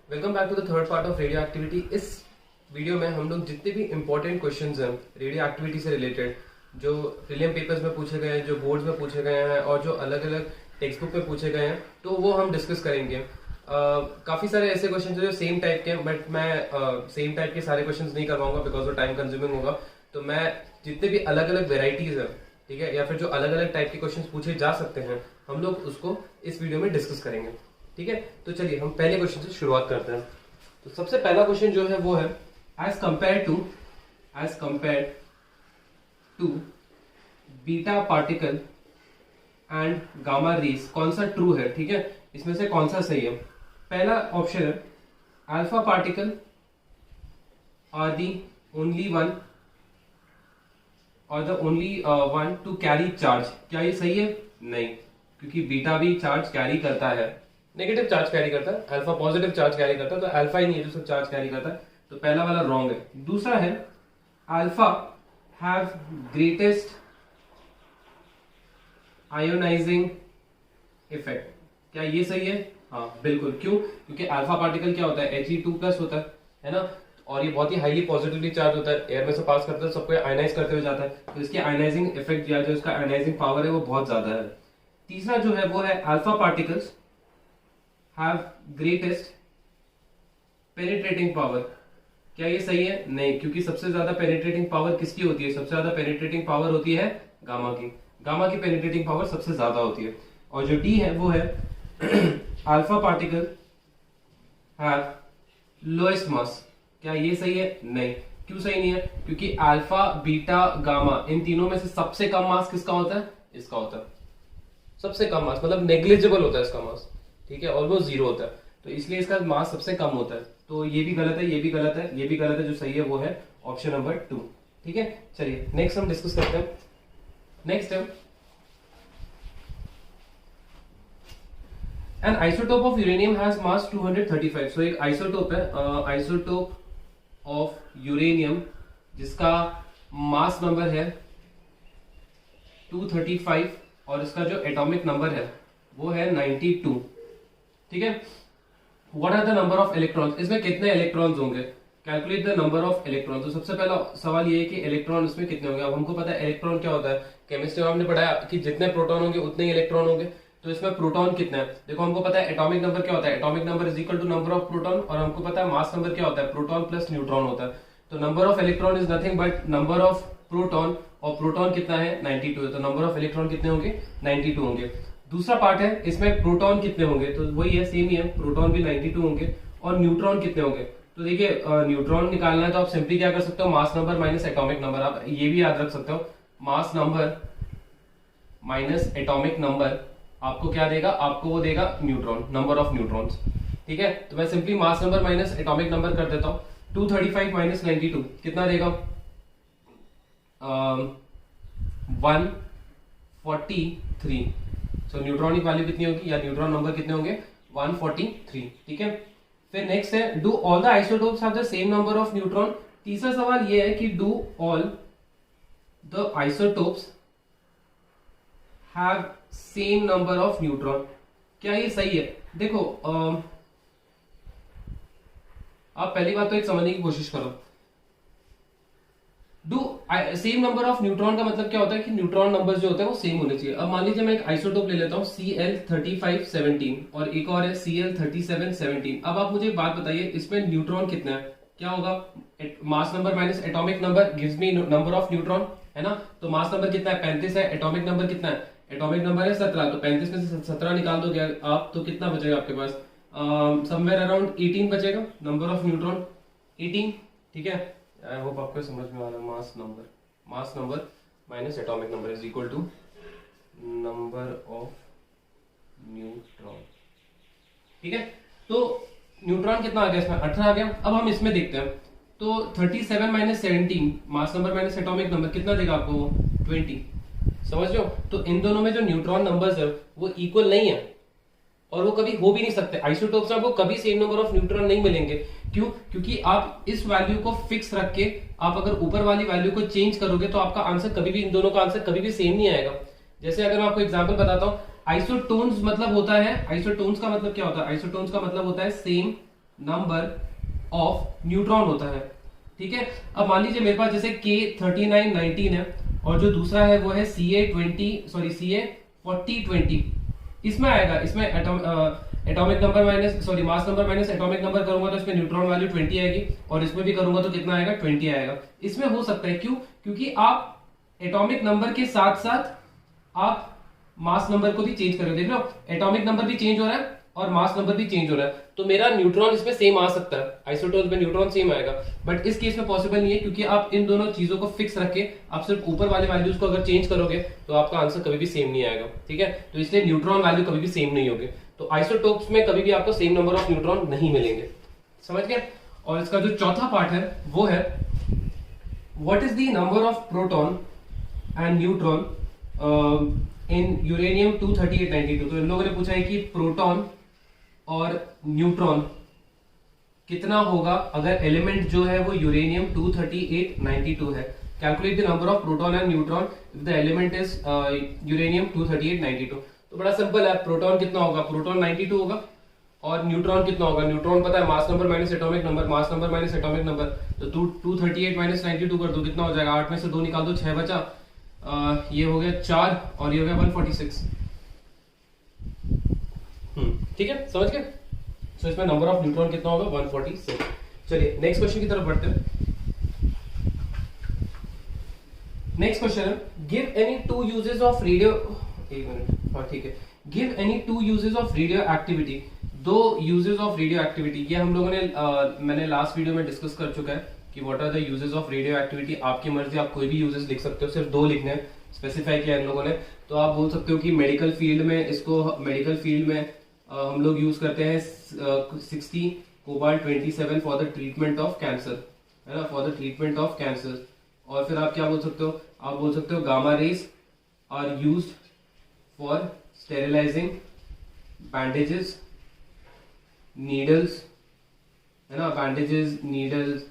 Welcome back to the third part of radio activity. इस video में हम लोग जितने भी इंपॉर्टेंट क्वेश्चंस हैं रेडियो एक्टिविटी से रिलेटेड, जो प्रीलिम पेपर्स में पूछे गए हैं, जो बोर्ड्स में पूछे गए हैं और जो अलग अलग टेक्स्ट बुक में पूछे गए हैं, तो वो हम डिस्कस करेंगे। काफी सारे ऐसे क्वेश्चंस हैं जो सेम टाइप के हैं, बट मैं सेम टाइप के सारे क्वेश्चंस नहीं करवाऊंगा बिकॉज वो टाइम कंज्यूमिंग होगा। तो मैं जितने भी अलग अलग वेराइटीज है, ठीक है, या फिर जो अलग अलग टाइप के क्वेश्चंस पूछे जा सकते हैं, हम लोग उसको इस वीडियो में डिस्कस करेंगे। ठीक है, तो चलिए हम पहले क्वेश्चन से शुरुआत करते हैं। तो सबसे पहला क्वेश्चन जो है वो है as compare to beta particle and gamma rays कौन सा ट्रू है। ठीक है, इसमें से कौन सा सही है। पहला ऑप्शन है alpha particle are the only one और the only one to carry charge. क्या ये सही है? नहीं, क्योंकि बीटा भी चार्ज कैरी करता है, नेगेटिव चार्ज कैरी करता है, अल्फा पॉजिटिव चार्ज कैरी करता है, तो अल्फा ही नहीं है जो सब चार्ज कैरी करता है, तो पहला वाला रॉन्ग है। दूसरा है alpha have greatest ionising effect. क्या ये सही है? हाँ बिल्कुल। क्यों? क्योंकि अल्फा पार्टिकल क्या होता है, He2+ होता है ना, और ये बहुत ही हाईली पॉजिटिवली चार्ज होता है, एयर में से पास करता है, सबको आयनाइज करते हुए जाता है, तो इसकी आयनाइजिंग इफेक्ट या जो इसका आयनाइजिंग पावर है वो बहुत ज्यादा है। तीसरा जो है वो है alpha particles have greatest penetrating power. क्या ये सही है? नहीं, क्योंकि सबसे ज्यादा पेनिट्रेटिंग पावर किसकी होती है? सबसे ज्यादा पेनिट्रेटिंग पावर होती है गामा की। गामा की पेनिट्रेटिंग पावर सबसे ज्यादा होती है। और जो डी है वो है अल्फा पार्टिकल हैव लोएस्ट मास। क्या ये सही है? नहीं। क्यों सही नहीं है? क्योंकि अल्फा बीटा गामा इन तीनों में से सबसे कम मास किसका होता है? इसका होता है। सबसे कम मास मतलब नेग्लिजिबल होता है इसका मास, ठीक है, ऑलमोस्ट जीरो होता है, तो इसलिए इसका मास सबसे कम होता है। तो ये भी गलत है, ये भी गलत है, ये भी गलत है। जो सही है वो है ऑप्शन नंबर 2। ठीक है, चलिए नेक्स्ट हम डिस्कस करते हैं। नेक्स्ट है N isotope of uranium has मास 235। सो एक आइसोटोप है, आइसोटोप ऑफ यूरेनियम जिसका मास नंबर है 235 और इसका जो एटॉमिक नंबर है वो है 92। ठीक है, what are the number of electrons, इसमें कितने इलेक्ट्रॉन्स होंगे, calculate the number of electron. तो सबसे पहला सवाल ये है कि इलेक्ट्रॉन इसमें कितने होंगे। अब हमको पता है इलेक्ट्रॉन क्या होता है, केमिस्ट्री में हमने पढ़ा कि जितने प्रोटॉन होंगे उतने ही इलेक्ट्रॉन होंगे, तो इसमें प्रोटॉन कितना है। देखो हमको पता है एटॉमिक नंबर क्या होता है, atomic number is equal to number of proton, और हमको पता है मास नंबर क्या होता है, प्रोटॉन प्लस न्यूट्रॉन होता है। तो number of electron is nothing but number of proton, और प्रोटॉन कितना है 92 है, तो नंबर ऑफ इलेक्ट्रॉन कितने होंगे 92 होंगे। दूसरा पार्ट है इसमें प्रोटॉन कितने होंगे, तो वही है सेम ही है, प्रोटॉन भी 92 होंगे, और न्यूट्रॉन कितने होंगे। तो देखिए न्यूट्रॉन निकालना है तो आप सिंपली क्या कर सकते हो, मास नंबर माइनस एटॉमिक नंबर। आप ये भी याद रख सकते हो, मास नंबर माइनस एटॉमिक नंबर आपको क्या देगा, आपको वो देगा न्यूट्रॉन, नंबर ऑफ न्यूट्रॉन्स। ठीक है, तो मैं सिंपली मास नंबर माइनस एटॉमिक नंबर कर देता हूं। 235 माइनस 92 कितना देगा, 143। सो न्यूट्रॉनिक वैल्यू कितनी होगी, या न्यूट्रॉन नंबर कितने होंगे 143। ठीक है, फिर नेक्स्ट है do all the isotopes have the same number of neutron. तीसरा सवाल ये है कि do all the isotopes have same number of neutron. क्या ये सही है? देखो आप पहली बात तो एक समझने की कोशिश करो, do same number of neutron का मतलब क्या होता है कि न्यूट्रॉन नंबर्स जो होते हैं वो सेम होने चाहिए। अब मान लीजिए मैं एक आइसोटोप ले लेता हूं Cl3517 और एक और है Cl3717। अब आप मुझे एक बात बताइए, इसमें न्यूट्रॉन कितना है, क्या होगा, मास number minus atomic number gives me number of neutron, है ना। तो मास नंबर कितना है 35 है, एटॉमिक नंबर कितना है, एटॉमिक नंबर है 17, तो 35 में से 17 निकाल दोगे आप तो कितना बचेगा आपके पास, समवेयर अराउंड 18 बचेगा नंबर ऑफ न्यूट्रॉन, 18। ठीक है, आई होप आपको समझ में आ रहा है। Mass number minus atomic number is equal to number of neutron. ठीक है, तो न्यूट्रॉन कितना आ गया इसमें 18 आ गया। अब हम इसमें देखते हैं, तो 37 माइनस 17 मास नंबर माइनस एटॉमिक नंबर कितना देगा आपको 20। समझ लो, तो इन दोनों में जो न्यूट्रॉन नंबर्स है वो इक्वल नहीं है, और वो कभी हो भी नहीं सकते। आइसोटोप्स में आपको कभी सेम नंबर ऑफ न्यूट्रॉन नहीं मिलेंगे। क्यों? क्योंकि आप इस वैल्यू को फिक्स रख के आप अगर ऊपर वाली वैल्यू को चेंज करोगे तो आपका आंसर कभी भी, इन दोनों का आंसर कभी भी सेम नहीं आएगा। जैसे अगर मैं आपको एग्जांपल बताता हूं, आइसोटोन्स मतलब होता है, आइसोटोन्स का मतलब क्या होता है, आइसोटोन्स का मतलब होता है सेम नंबर ऑफ न्यूट्रॉन होता है। ठीक है, अब मान लीजिए मेरे पास जैसे K3919 है और जो दूसरा है वो है Ca4020। इसमें आएगा, इसमें atomic number minus mass number minus atomic number करूंगा तो इसमें न्यूट्रॉन वैल्यू 20 आएगी, और इसमें भी करूंगा तो कितना आएगा, 20 आएगा। इसमें हो सकता है, क्यों? क्योंकि आप एटॉमिक नंबर के साथ साथ आप मास नंबर को भी चेंज कर रहे हो। देख लो, एटॉमिक नंबर भी चेंज हो रहा है और मास नंबर भी चेंज हो रहा है, तो मेरा न्यूट्रॉन इसमें सेम आ सकता है, आइसोटोन्स में न्यूट्रॉन सेम आएगा। बट इस केस में पॉसिबल नहीं है, क्योंकि आप इन दोनों चीजों को फिक्स रख के आप सिर्फ ऊपर वाले वैल्यूज को अगर चेंज करोगे तो आपका आंसर कभी भी सेम नहीं आएगा। ठीक है, तो इसलिए न्यूट्रॉन वैल्यू कभी भी सेम नहीं होगी। तो आइसोटोप्स में कभी भी आपको सेम नंबर ऑफ न्यूट्रॉन नहीं मिलेंगे। समझ गए? और इसका जो चौथा पार्ट है वो है what is the number of proton and neutron in uranium 23892। तो इन लोगों ने पूछा है कि प्रोटॉन और न्यूट्रॉन कितना होगा अगर एलिमेंट जो है वो यूरेनियम 23892 है। Calculate the number of proton and neutron if the element is uranium 23892। तो बड़ा सिंपल है, प्रोटॉन कितना होगा, प्रोटॉन 92 होगा, और न्यूट्रॉन कितना होगा, न्यूट्रॉन पता है mass number minus atomic number, मास नंबर माइनस एटॉमिक नंबर, तो 238 माइनस 92 कर दो, कितना हो जाएगा, 8 में से 2 निकाल दो, 6 बचा, ये हो गया 4 और ये हो गया 146। ठीक है, समझ गए? सो इसमें नंबर ऑफ न्यूट्रॉन कितना होगा, 146। चलिए नेक्स्ट क्वेश्चन की तरफ बढ़ते हैं। नेक्स्ट क्वेश्चन है, give any two uses of radio, एक मिनट, हाँ ठीक है, give any two uses of radio activity. दो यूजेस ऑफ रेडियो एक्टिविटी, ये हम लोगों ने मैंने लास्ट वीडियो में डिस्कस कर चुका है कि what are the uses of radio activity. आपकी मर्जी, आप कोई भी यूजेस लिख सकते हो, सिर्फ 2 लिखने हैं, स्पेसिफाई किया इन लोगों ने। तो आप बोल सकते हो कि मेडिकल फील्ड में, इसको मेडिकल फील्ड में हम लोग यूज करते हैं 60 cobalt 27 for the treatment of cancer, है ना, for the treatment of cancer. और फिर आप क्या बोल सकते हो, आप बोल सकते हो gamma rays are used for sterilising bandages, needles, है ना, बैंडेजेस, नीडल्स,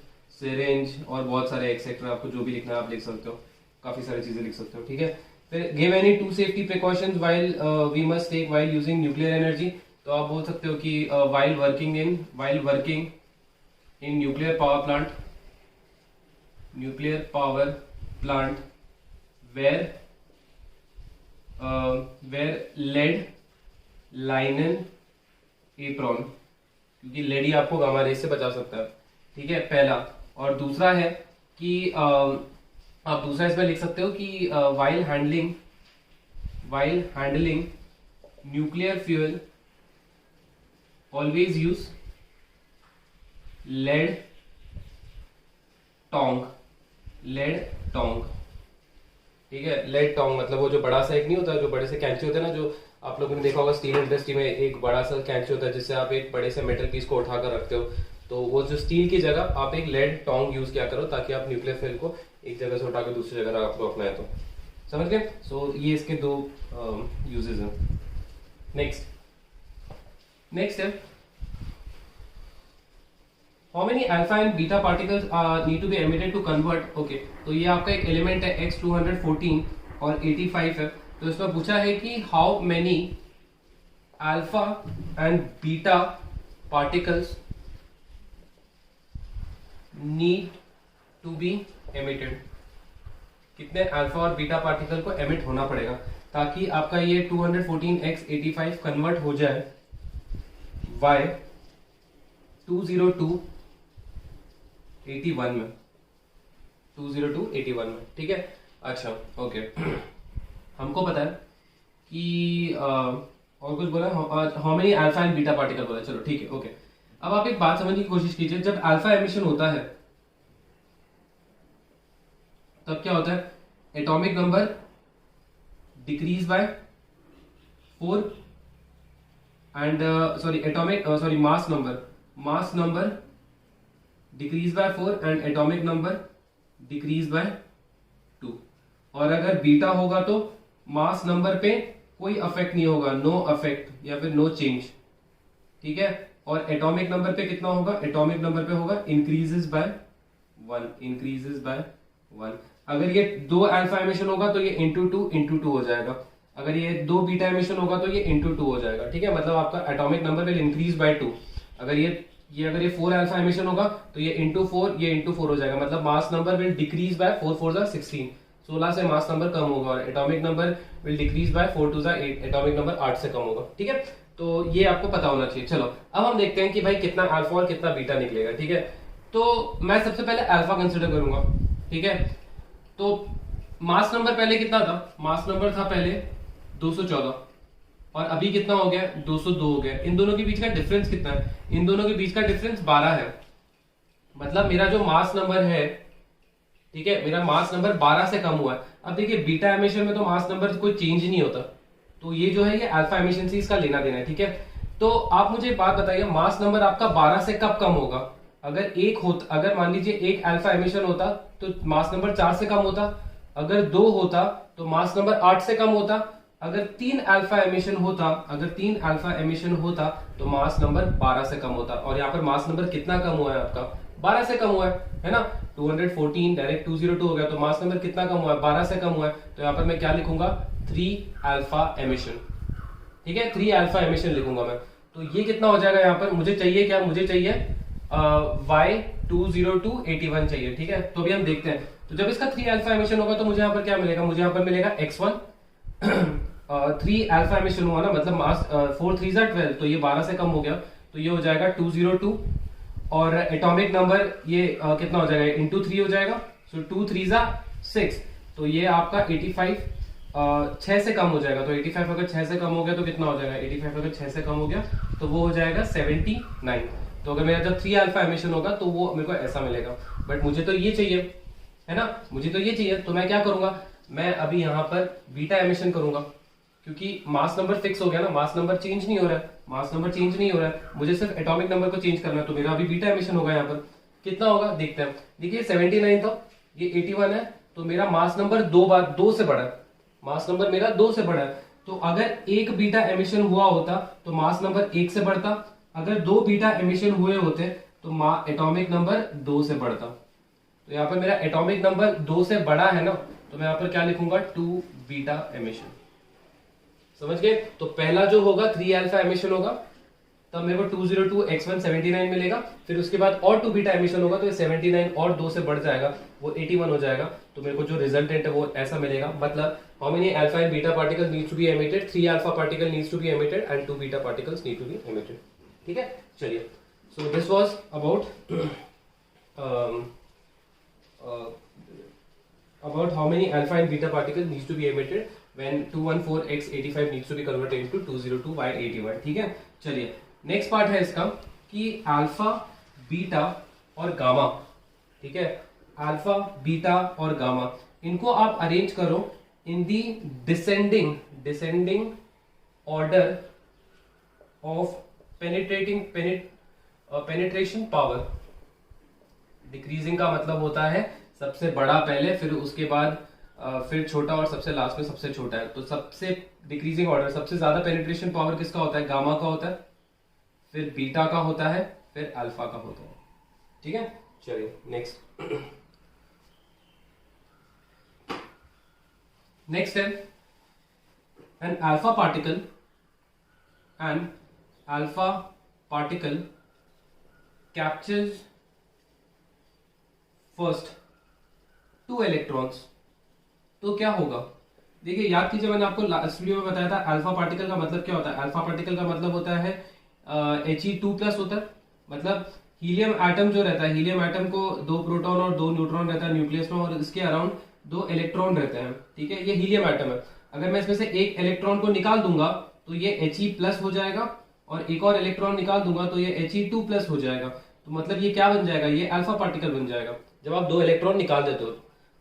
सिरिंज और बहुत सारे एक्सेट्रा। आपको जो भी लिखना है आप लिख सकते हो, काफी सारी चीजें लिख सकते हो। ठीक है, फिर give any 2 safety precautions while we must take while using nuclear energy. तो आप बोल सकते हो कि while working in nuclear power plant wear lead linen apron, क्योंकि लेड ही आपको गामा रेज से बचा सकता है। ठीक है, पहला। और दूसरा है कि आप दूसरा इसमें लिख सकते हो कि while handling nuclear fuel always use lead tong. ठीक है, लेड टोंग मतलब वो जो बड़ा सा एक नहीं होता, जो बड़े से कैंची होते हैं ना, जो आप लोगों ने देखा होगा स्टील इंडस्ट्री में एक बड़ा सा कैंची होता है जिससे आप एक बड़े से मेटल पीस को उठाकर रखते हो। तो वो जो स्टील की जगह आप एक लेड टोंग यूज किया करो, ताकि आप न्यूक्लियर फ्यूल को एक जगह से उठाकर दूसरी जगह आपको रखना है। तो समझ गए? सो ये इसके 2 यूजेस हैं। नेक्स्ट है, how many alpha and beta particles need to be emitted to convert. Okay, तो ये आपका एक एलिमेंट है X214 और 85 है। तो इसमें पूछा है कि how many alpha and beta particles need to be emitted. कितने अल्फा और बीटा पार्टिकल को एमिट होना पड़ेगा ताकि आपका ये 214X85 कन्वर्ट हो जाए Y20281 में, 20281 में। ठीक है, अच्छा ओके। हमको पता है कि और कुछ बोला, how many alpha and beta particle बोला, चलो ठीक है ओके। अब आप एक बात समझने की कोशिश कीजिए, जब अल्फा एमिशन होता है तब क्या होता है, atomic number decrease by 4 and mass number decrease by 4 and atomic number decrease by 2। और अगर बीटा होगा तो मास नंबर पे कोई अफेक्ट नहीं होगा, नो अफेक्ट या फिर नो चेंज। ठीक है, और एटॉमिक नंबर पे कितना होगा, एटॉमिक नंबर पे होगा इंक्रीजेस बाय 1। अगर ये 2 अल्फा एमिशन होगा तो ये इंटू टू हो जाएगा, अगर ये 2 बीटा एमिशन होगा तो ये इंटू 2 हो जाएगा। ठीक है, मतलब आपका atomic number will increase by 2। अगर ये ये अगर ये 4 अल्फा एमिशन होगा तो ये इंटू 4 ये इंटू 4 हो जाएगा, मतलब mass number will decrease by 4 4 जा 16, 16 से मास नंबर कम होगा, और atomic number will decrease by 4 2 जा 8, एटॉमिक नंबर 8 से कम होगा। ठीक है, तो ये आपको पता होना चाहिए। चलो अब हम देखते हैं कि भाई कितना अल्फा और कितना बीटा निकलेगा। ठीक है, तो मैं सबसे पहले अल्फा कंसिडर करूंगा। ठीक है, तो मास नंबर पहले कितना था, मास नंबर था पहले 214 और अभी कितना हो गया 202 हो गया। इन दोनों के बीच का डिफरेंस कितना है, इन दोनों के बीच का डिफरेंस 12 है, मतलब मेरा जो मास नंबर है, ठीक है, मेरा मास नंबर 12 से कम हुआ है। अब देखिए बीटा एमिशन में तो मास नंबर कोई चेंज नहीं होता, तो ये जो है ये अल्फा एमिशन से इसका लेना देना है। ठीक है, तो आप मुझे एक बात बताइए, मास नंबर आपका 12 से कब कम होगा? अगर मान लीजिए एक अल्फा एमिशन होता तो मास नंबर 4 से कम होता, अगर 2 होता तो मास नंबर 8 से कम होता, अगर 3 अल्फा एमिशन होता तो मास नंबर 12 से कम होता। और यहाँ पर मास नंबर कितना कम हुआ है आपका, 12 से कम हुआ है ना, 214 डायरेक्ट 202 हो गया, तो मास नंबर कितना कम हुआ है, 12 से कम हुआ है। तो यहाँ पर मैं क्या लिखूंगा, 3 अल्फा एमिशन। ठीक है, 3 अल्फा एमिशन लिखूंगा मैं। तो ये कितना हो जाएगा, यहाँ पर मुझे चाहिए क्या, मुझे चाहिए Y20281 चाहिए। ठीक है, तो अभी हम देखते हैं। तो जब इसका 3 अल्फा एमिशन होगा तो मुझे यहाँ पर क्या मिलेगा, मुझे यहाँ पर मिलेगा x1 3 अल्फा एमिशन हुआ ना, मतलब मास 4 3 12, तो ये 12 से कम हो गया, तो ये हो जाएगा 202, और एटॉमिक नंबर ये कितना हो जाएगा, इंटू 3 हो जाएगा, सो 2 3 6, तो ये आपका 85 6 से कम हो जाएगा। तो 85 अगर 6 से कम हो गया तो कितना हो जाएगा, 85 अगर 6 से कम हो गया तो वो हो जाएगा 79। तो अगर मेरा जब 3 अल्फा एमिशन होगा तो वो मेरे को ऐसा मिलेगा, बट मुझे तो ये चाहिए, है ना, मुझे तो ये चाहिए। तो मैं क्या करूंगा, मैं अभी यहाँ पर बीटा एमिशन करूंगा, क्योंकि मास नंबर फिक्स हो गया ना, मास नंबर चेंज नहीं हो रहा है, मुझे सिर्फ एटॉमिक नंबर को चेंज करना है, तो मेरा अभी बीटा एमिशन होगा। यहाँ पर कितना होगा देखते हैं। देखिए 79 था, ये 81 है, तो मेरा मास नंबर 2 से बड़ा है, मास नंबर मेरा 2 से बड़ा है। तो अगर एक बीटा एमिशन हुआ होता तो मास नंबर 1 से बढ़ता, अगर 2 बीटा एमिशन हुए होते तो एटॉमिक नंबर 2 से बढ़ता। तो यहाँ पर मेरा एटॉमिक नंबर 2 से बड़ा है ना, तो मैं यहाँ पर क्या लिखूंगा, 2 बीटा एमिशन। समझ गए? तो पहला जो होगा 3 अल्फा एमिशन होगा, तब मेरे को 202 x1 79 मिलेगा, फिर उसके बाद और 2 बीटा एमिशन होगा तो ये 79 और 2 से बढ़ जाएगा, वो 81 हो जाएगा। तो मेरे को जो रिजल्टेंट है वो ऐसा मिलेगा, मतलब how many alpha and beta particles needs to be emitted, 3 alpha particle needs to be emitted and 2 beta particles need to be emitted. ठीक है, चलिए, so this was about how many alpha and beta particles needs to be emitted when 214x85 needs to be converted into 202y81। ठीक है, चलिए next part है इसका कि alpha, beta और गामा। ठीक है, अल्फा, बीटा और गामा, इनको आप अरेंज करो in the descending order of penetration power. Decreasing का मतलब होता है सबसे बड़ा पहले, फिर उसके बाद फिर छोटा, और सबसे लास्ट में सबसे छोटा है। तो सबसे डिक्रीजिंग ऑर्डर, सबसे ज्यादा पेनिट्रेशन पावर किसका होता है, गामा का होता है, फिर बीटा का होता है, फिर अल्फा का होता है। ठीक है, चलिए नेक्स्ट है an alpha particle captures first 2 electrons. तो क्या होगा, देखिए याद कीजिए, मैंने आपको लास्ट वीडियो में बताया था अल्फा पार्टिकल का मतलब क्या होता है। अल्फा पार्टिकल का मतलब होता है He2+ होता है, मतलब हीलियम एटम जो रहता है, हीलियम एटम को 2 प्रोटॉन और 2 न्यूट्रॉन रहता है न्यूक्लियस में, और इसके अराउंड 2 इलेक्ट्रॉन रहते हैं। ठीक है, ये हीलियम एटम है। अगर मैं इसमें से एक इलेक्ट्रॉन को निकाल दूंगा तो ये He+ हो जाएगा, और एक और इलेक्ट्रॉन निकाल दूंगा तो ये He2+ हो जाएगा। तो मतलब ये क्या बन जाएगा, ये अल्फा पार्टिकल बन जाएगा जब आप 2 इलेक्ट्रॉन निकाल देते हो।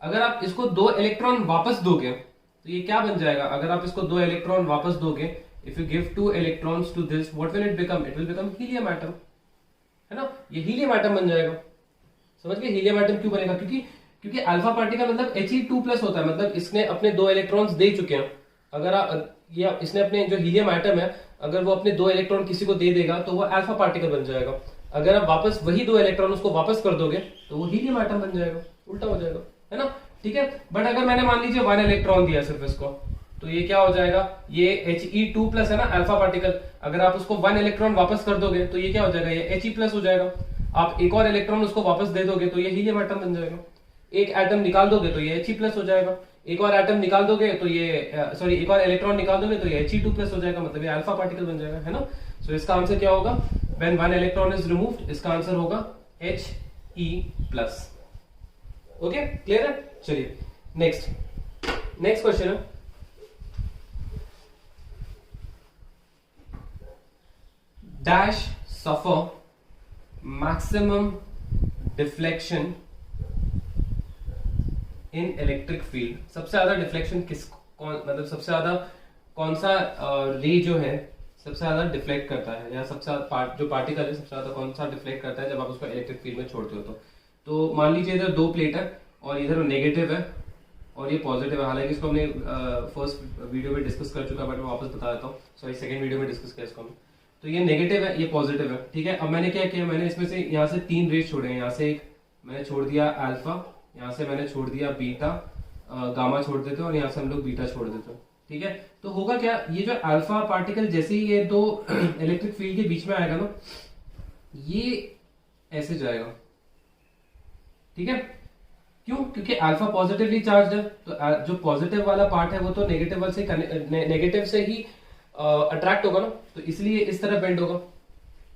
अगर आप इसको 2 इलेक्ट्रॉन वापस दोगे तो ये क्या बन जाएगा, अगर आप इसको 2 इलेक्ट्रॉन वापस दोगे, if you give 2 electrons to this, what will it become, it will become helium atom, है ना, ये हीलियम एटम बन जाएगा। समझ गए, हीलियम एटम क्यों बनेगा, क्योंकि अल्फा पार्टिकल मतलब He2+ होता है, मतलब इसने अपने 2 इलेक्ट्रॉन्स दे चुके हैं। अगर ये इसने अपने जो हीलियम एटम है, अगर वो अपने 2 इलेक्ट्रॉन किसी को दे देगा तो वो अल्फा पार्टिकल बन जाएगा। अगर आप वापस वही 2 इलेक्ट्रॉन उसको वापस कर दोगे तो वो हीलियम एटम बन जाएगा, उल्टा हो जाएगा, है ना। ठीक है, बट अगर मैंने मान लीजिए 1 इलेक्ट्रॉन दिया सिर्फ इसको, तो ये क्या हो जाएगा, ये He2+ है ना अल्फा पार्टिकल, अगर आप उसको 1 इलेक्ट्रॉन वापस कर दोगे तो ये क्या हो जाएगा, ये He+ हो जाएगा। आप एक और इलेक्ट्रॉन उसको वापस दे दोगे तो ये हीलियम एटम बन जाएगा। एक एटम निकाल दोगे तो ये He+ हो जाएगा। एक और एटम निकाल दोगे तो ये सॉरी एक और इलेक्ट्रॉन निकाल दोगे तो ये He2+ हो जाएगा, मतलब ये अल्फा पार्टिकल बन जाएगा, है ना। सो इसका आंसर क्या होगा, व्हेन 1 इलेक्ट्रॉन इज रिमूव्ड, इसका आंसर होगा He+। ओके, क्लियर है। चलिए नेक्स्ट क्वेश्चन है, डैश सफर मैक्सिमम डिफ्लेक्शन इन इलेक्ट्रिक फील्ड। सबसे ज्यादा डिफ्लेक्शन मतलब सबसे ज्यादा कौन सा रे जो है सबसे ज्यादा डिफ्लेक्ट करता है, या सबसे ज्यादा जो पार्टिकल है सबसे ज्यादा कौन सा डिफ्लेक्ट करता है जब आप उसको इलेक्ट्रिक फील्ड में छोड़ते हो। तो मान लीजिए इधर 2 प्लेट है और इधर नेगेटिव है और ये पॉजिटिव है। हालांकि इसको हमने फर्स्ट वीडियो में डिस्कस कर चुका है, बट मैं वापस बता देता हूँ, सॉरी सेकंड वीडियो में डिस्कस किया इसको हमने। तो ये नेगेटिव है, ये पॉजिटिव है, ठीक है। अब मैंने क्या किया, मैंने इसमें से यहाँ से 3 रेज छोड़े हैं। यहाँ से एक मैंने छोड़ दिया अल्फा, यहाँ से मैंने छोड़ दिया बीटा, गामा छोड़ देते हैं, और यहाँ से हम लोग बीटा छोड़ देते हैं, ठीक है। तो होगा क्या, ये जो अल्फा पार्टिकल जैसे ही ये 2 इलेक्ट्रिक फील्ड के बीच में आएगा ना, ये ऐसे जाएगा, ठीक है। क्यों, क्योंकि अल्फा पॉजिटिवली चार्ज है, तो जो पॉजिटिव वाला पार्ट है वो तो नेगेटिव से ही अट्रैक्ट होगा ना, तो इसलिए इस तरह बेंड होगा।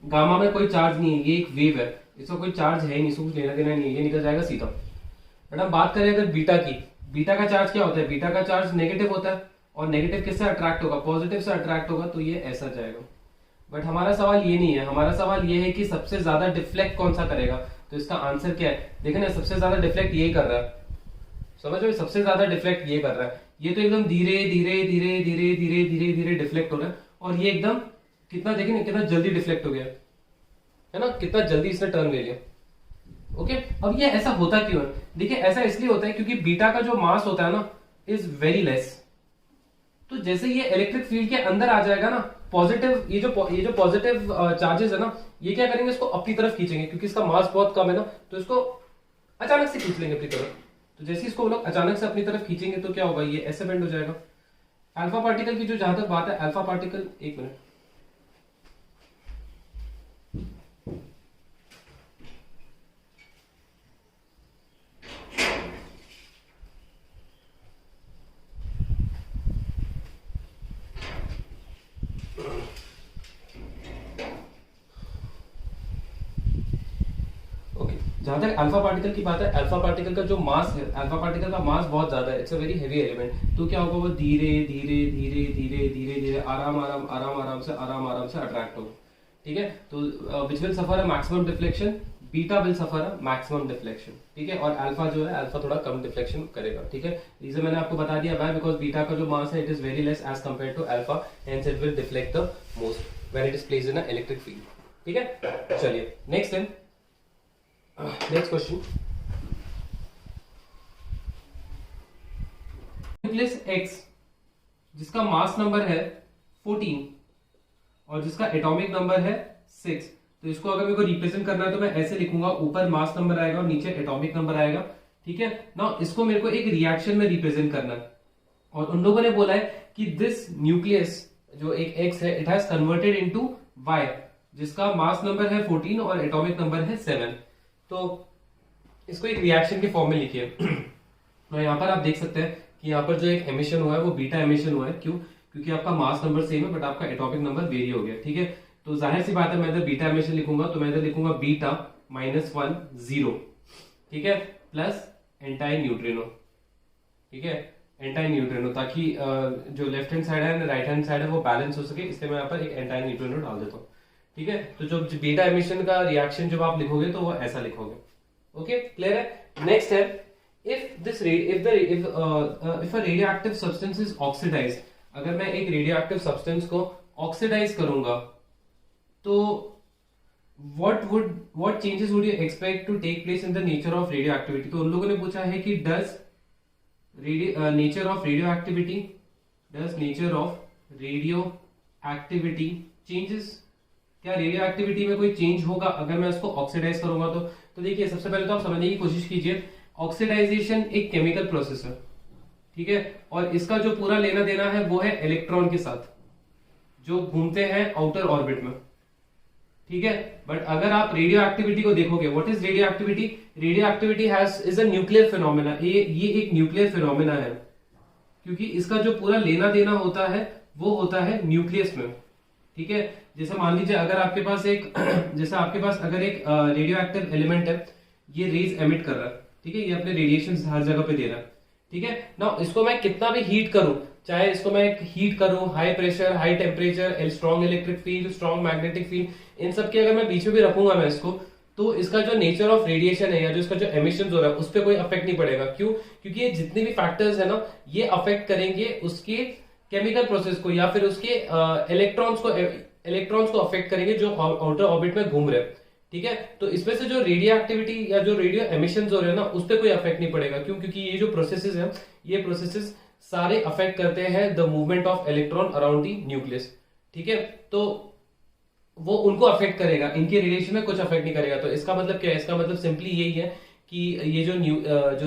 गामा में कोई चार्ज नहीं है, ये एक वेव है, इसका कोई चार्ज है नहीं, इसको कुछ लेना देना नहीं है, ये निकल जाएगा सीधा। बट हम बात करें अगर बीटा की, बीटा का चार्ज क्या होता है, बीटा का चार्ज नेगेटिव होता है, और नेगेटिव किससे अट्रैक्ट होगा, पॉजिटिव से अट्रैक्ट होगा, तो ये ऐसा जाएगा। बट हमारा सवाल ये नहीं है, हमारा सवाल ये है कि सबसे ज्यादा डिफ्लेक्ट कौन सा करेगा। तो इसका आंसर क्या है, देखें ना, सबसे ज्यादा डिफ्लेक्ट ये कर रहा है, समझ रहे हो, सबसे ज्यादा डिफ्लेक्ट ये कर रहा है। ये तो एकदम धीरे धीरे धीरे धीरे धीरे धीरे धीरे डिफ्लेक्ट हो रहा है, और ये एकदम कितना, देखें ना कितना जल्दी डिफ्लेक्ट हो गया है ना, कितना जल्दी इसने टर्न ले लिया। ओके, अब ये ऐसा होता क्यों है, देखिए ऐसा इसलिए होता है क्योंकि बीटा का जो मास होता है ना इज वेरी लेस। तो जैसे ये इलेक्ट्रिक फील्ड के अंदर आ जाएगा ना, पॉजिटिव ये जो पॉजिटिव चार्जेस है ना, ये क्या करेंगे, इसको अपनी तरफ खींचेंगे, क्योंकि इसका मास बहुत कम है ना, तो इसको अचानक से खींच लेंगे अपनी तरफ। तो जैसे इसको वो लोग अचानक से अपनी तरफ खींचेंगे तो क्या होगा, ये ऐसे बेंड हो जाएगा। अल्फा पार्टिकल की जो जहां तक बात है, अल्फा पार्टिकल, एक मिनट, जहां तक अल्फा पार्टिकल की बात है, अल्फा पार्टिकल का जो मास है, अल्फा पार्टिकल का मास बहुत ज्यादा है, it's a very heavy element. तो क्या होगा, वो धीरे धीरे धीरे धीरे धीरे धीरे आराम आराम आराम आराम से अट्रैक्ट होगा, ठीक है। तो which will suffer a maximum deflection, beta will suffer a maximum deflection, ठीक है। और अल्फा जो है, अल्फा थोड़ा कम डिफ्लेक्शन करेगा, ठीक है। रीजन मैंने आपको बता दिया, व्हाई, बिकॉज बीटा का जो मास है it is very less as compare to alpha, hence it will deflect the most when it is placed in a electric field, ठीक है। चलिए नेक्स्ट क्वेश्चन, न्यूक्लियस X जिसका मास नंबर है 14 और जिसका एटॉमिक नंबर है 6, तो इसको अगर मेरे को रिप्रेजेंट करना है तो मैं ऐसे लिखूंगा, ऊपर मास नंबर आएगा और नीचे एटॉमिक नंबर आएगा, ठीक है ना। इसको मेरे को एक रिएक्शन में रिप्रेजेंट करना है, और उन लोगों ने बोला है कि दिस न्यूक्लियस जो एक X है, it has converted into Y जिसका मास नंबर है 14 और एटॉमिक नंबर है 7। तो इसको एक रिएक्शन के फॉर्म में लिखिए। तो यहाँ पर आप देख सकते हैं कि यहाँ पर जो एक एमिशन हुआ है वो बीटा एमिशन हुआ है। क्यों? क्योंकि आपका मास नंबर सेम है बट आपका एटॉमिक नंबर वेरी हो गया, ठीक है। तो जाहिर सी बात है, मैं इधर बीटा एमिशन लिखूंगा तो मैं इधर लिखूंगा बीटा -1 0, ठीक है, प्लस एंटाई न्यूट्रिनो, ठीक है, एंटाई न्यूट्रिनो, ताकि जो लेफ्ट हैंड साइड है राइट हैंड साइड है वो बैलेंस हो सके, इसलिए मैं यहाँ पर एक एंटाई न्यूट्रिनो डाल देता हूँ, ठीक है। तो जो बीटा एमिशन का रिएक्शन जब आप लिखोगे तो वो ऐसा लिखोगे। ओके, क्लियर है। नेक्स्ट है, if a radioactive substance is oxidized, अगर मैं एक रेडियोएक्टिव सब्सटेंस को ऑक्सीडाइज करूंगा तो what changes would you expect to take place in the nature of radioactivity? तो उन लोगों ने पूछा है कि does nature of radioactivity changes, क्या रेडियो एक्टिविटी में कोई चेंज होगा अगर मैं इसको ऑक्सीडाइज करूंगा तो देखिए, सबसे पहले तो आप समझने की कोशिश कीजिए, ऑक्सीडाइजेशन एक केमिकल प्रोसेस है, ठीक है, और इसका जो पूरा लेना देना है वो है इलेक्ट्रॉन के साथ जो घूमते हैं आउटर ऑर्बिट में। ठीक है, बट अगर आप रेडियो एक्टिविटी को देखोगे, what is radio activity? Radio activity has is a nuclear phenomena. ये एक न्यूक्लियर फिनोमेना है, क्योंकि इसका जो पूरा लेना देना होता है वो होता है न्यूक्लियस में। ठीक है, जैसे मान लीजिए अगर आपके पास एक जैसे आपके पास अगर एक रेडियो एक्टिव एलिमेंट है, ये रेज एमिट कर रहा है, ठीक है, ये अपने रेडिएशन हर जगह पे दे रहा है। ठीक है ना, इसको मैं कितना भी हीट करूं, चाहे इसको मैं हीट करूं, high pressure, high temperature, strong electric field, strong magnetic field, इन सब के अगर मैं बीच में भी रखूंगा मैं इसको, तो इसका जो नेचर ऑफ रेडिएशन है या जो इसका जो एमिशन हो रहा है उस पर कोई अफेक्ट नहीं पड़ेगा। क्यों? क्योंकि ये जितने भी फैक्टर्स है ना, ये अफेक्ट करेंगे उसके केमिकल प्रोसेस को या फिर उसके इलेक्ट्रॉन्स को अफेक्ट करेंगे जो आउटर ऑर्बिट में घूम रहे हैं। ठीक है, तो इसमें से जो रेडियो एक्टिविटी या जो रेडियो एमिशन हो रहे हैं ना, उस पर कोई अफेक्ट नहीं पड़ेगा। क्यों? क्योंकि ये जो प्रोसेसेस है, ये प्रोसेसेस सारे अफेक्ट करते हैं the movement of electron around the nucleus. ठीक है, तो वो उनको अफेक्ट करेगा, इनके रेडिएशन में कुछ अफेक्ट नहीं करेगा। तो इसका मतलब क्या है? इसका मतलब सिंपली यही है कि ये जो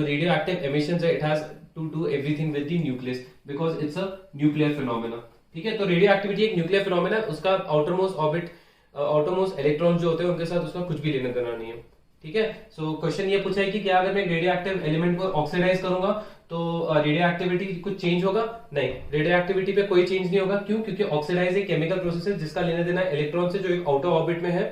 रेडियो एक्टिव एमिशन है, it has to do everything with the nucleus because it's a nuclear phenomena. ठीक है, तो रेडियो एक्टिविटी एक न्यूक्लियर फिनोमेना है, उसका आउटरमोस्ट ऑर्बिट, आउटरमोस्ट इलेक्ट्रॉन जो होते हैं उनके साथ उसका कुछ भी लेना देना नहीं है। ठीक है, सो क्वेश्चन ये पूछा है कि क्या अगर मैं रेडियो एक्टिव एलिमेंट को ऑक्सीडाइज करूंगा तो रेडियो एक्टिविटी कुछ चेंज होगा? नहीं, रेडियो एक्टिविटी पे कोई चेंज नहीं होगा। क्यों? क्योंकि ऑक्सीडाइज एक केमिकल प्रोसेस है जिसका लेना देना है इलेक्ट्रॉन से, जो एक आउटर ऑर्बिट में है।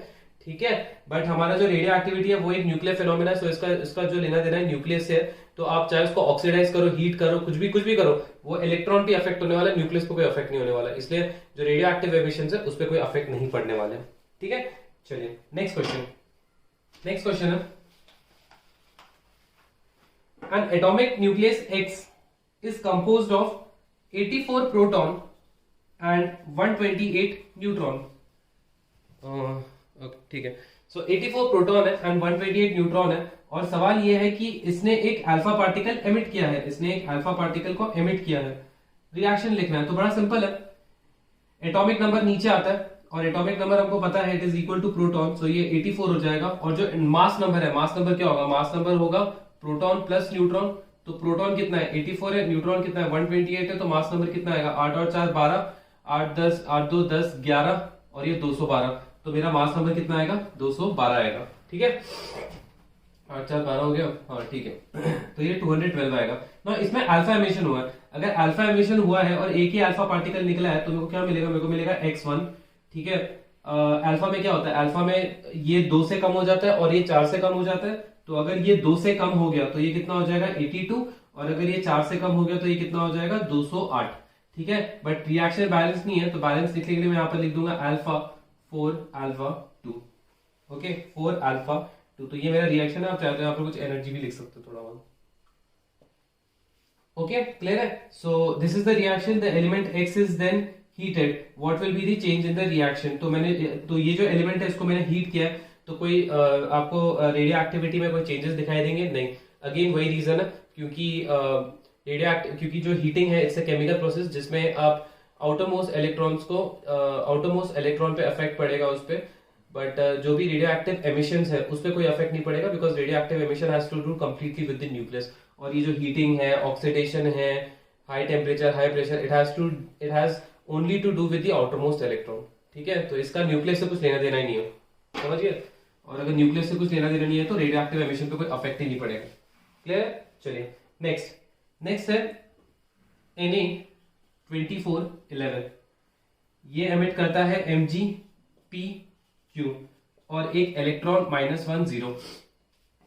ठीक है, बट हमारा जो रेडियो एक्टिविटी है वो एक न्यूक्लियर फिनोमेना है, सो इसका जो लेना देना है न्यूक्लियस से है। तो आप चाहे उसको ऑक्सीडाइज करो, हीट करो, कुछ भी करो, वो इलेक्ट्रॉन भी अफेक्ट होने वाला है, न्यूक्लियस पे कोई अफेक्ट नहीं होने वाला, इसलिए जो रेडियो एक्टिव एमिशन है उस पर कोई अफेक्ट नहीं पड़ने वाले। ठीक है, चलिए नेक्स्ट क्वेश्चन है, an atomic nucleus X is composed of 84 proton and 128 neutron। ठीक है, सो 84 प्रोटॉन है एंड 128 न्यूट्रॉन है, और सवाल यह है कि इसने एक अल्फा पार्टिकल एमिट किया है, इसने एक अल्फा पार्टिकल को एमिट किया है। रिएक्शन लिखना है, तो बड़ा सिंपल है, एटॉमिक नंबर नीचे आता है और एटॉमिक नंबर हमको पता है it is equal to proton, so ये 84 हो जाएगा। और जो मास नंबर है, मास नंबर क्या होगा? मास नंबर होगा प्रोटॉन प्लस न्यूट्रॉन। तो प्रोटॉन कितना है? 84 है, न्यूट्रॉन कितना है? 128 है, तो मास नंबर कितना आएगा? 8 और 4 12, 8 10, 8 2 10 11 और ये 212, तो मेरा मास नंबर कितना आएगा? 212 आएगा। ठीक है, 8 4 12 हो गया, हाँ ठीक है तो ये 212 आएगा ना। इसमें अल्फा एमिशन हुआ है, अगर अल्फा एमिशन हुआ है और एक ही अल्फा पार्टिकल निकला है तो मेरे को क्या मिलेगा? मेरे को मिलेगा x1। ठीक है, अल्फा में क्या होता है? अल्फा में ये 2 से कम हो जाता है और ये 4 से कम हो जाता है, तो अगर ये 2 से कम हो गया तो ये कितना हो जाएगा? 82, और अगर ये 4 से कम हो गया तो ये कितना हो जाएगा? 208। ठीक है, बट रिएक्शन बैलेंस नहीं है, तो बैलेंस लिखने के लिए मैं यहाँ पर लिख दूंगा अल्फा 4 अल्फा 2। ओके, 4 अल्फा 2, तो ये मेरा रिएक्शन है। आप चाहते हो यहाँ पर कुछ एनर्जी भी लिख सकते हो थोड़ा बहुत। ओके, क्लियर है? So this is the reaction, the element X is then heated, what will be the change in the reaction। तो ये जो एलिमेंट है इसको मैंने हीट किया है, तो कोई आपको रेडियो एक्टिविटी में कोई चेंजेस दिखाई देंगे? नहीं। अगेन वही रीजन है, क्योंकि जो हीटिंग है इट्स अ केमिकल प्रोसेस जिसमें आप आउटरमोस्ट इलेक्ट्रॉन पे अफेक्ट पड़ेगा उस पे, बट जो भी रेडियो एक्टिव एमिशंस है उस पे कोई अफेक्ट नहीं पड़ेगा, because radio active emission has to do completely with the nucleus. और ये जो हीटिंग है, ऑक्सीडेशन है, high temperature, high pressure, it has only to do with the outermost electron. ठीक है, तो इसका न्यूक्लियस से कुछ लेना देना ही नहीं है, समझिए। और अगर न्यूक्लियस से कुछ लेना देना नहीं है तो रेडियो एक्टिव एमिशन पे कोई अफेक्ट ही नहीं पड़ेगा। क्लियर? चलिए नेक्स्ट है Na2411, ये एमिट करता है Mgpq और एक इलेक्ट्रॉन -1 0।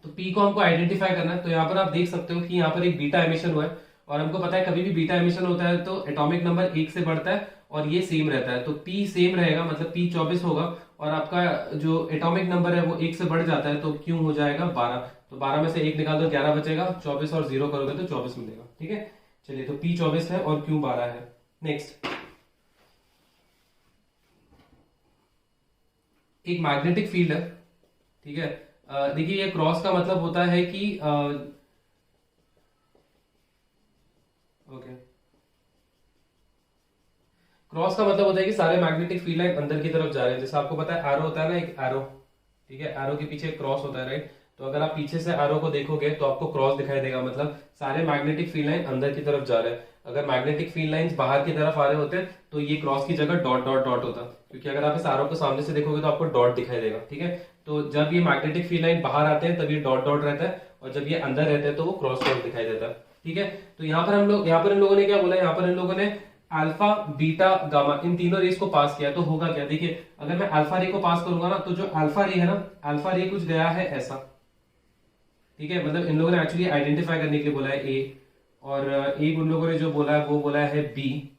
तो P को हमको आइडेंटिफाई करना है, तो यहाँ पर आप देख सकते हो कि यहाँ पर एक बीटा एमिशन हुआ है, और हमको पता है कभी भी बीटा एमिशन होता है तो एटॉमिक नंबर 1 से बढ़ता है और ये सेम रहता है, तो P सेम रहेगा, मतलब P 24 होगा, और आपका जो एटॉमिक नंबर है वो 1 से बढ़ जाता है तो Q हो जाएगा 12। तो 12 में से 1 निकाल दो 11 बचेगा, 24 और 0 करोगे तो 24 मिलेगा। ठीक है, चलिए, तो P 24 है और Q 12 है। नेक्स्ट, एक मैग्नेटिक फील्ड है। ठीक है, देखिए ये क्रॉस का मतलब होता है कि ओके, क्रॉस का मतलब होता है कि सारे मैग्नेटिक फील्ड लाइन अंदर की तरफ जा रहे हैं। जैसे आपको पता है एरो होता है ना, एक एरो, ठीक है, एरो के पीछे क्रॉस होता है, राइट? तो अगर आप पीछे से एरो को देखोगे तो आपको क्रॉस दिखाई देगा, मतलब सारे मैग्नेटिक फील्ड लाइन अंदर की तरफ जा रहे हैं। अगर मैग्नेटिक फील्ड लाइंस बाहर की तरफ आ रहे होते हैं तो ये क्रॉस की जगह डॉट डॉट डॉट होता, क्योंकि अगर आप इस एरो को सामने से देखोगे तो आपको डॉट दिखाई देगा। ठीक है, तो जब ये मैग्नेटिक फील्ड लाइन बाहर आते हैं तब ये डॉट डॉट रहता है, और जब ये अंदर रहते हैं तो वो क्रॉस क्रॉस दिखाई देता है। ठीक है, तो यहाँ पर इन लोगों ने क्या बोला, यहाँ पर इन लोगों ने अल्फा बीटा गामा इन तीनों रेस को पास किया। तो होगा क्या, देखिए अगर मैं अल्फा रे को पास करूंगा ना, तो जो अल्फा रे है ना, अल्फा रे कुछ गया है ऐसा। ठीक है, मतलब इन लोगों ने एक्चुअली आइडेंटिफाई करने के लिए बोला है ए, और एक उन लोगों ने जो बोला है वो बोला है बी,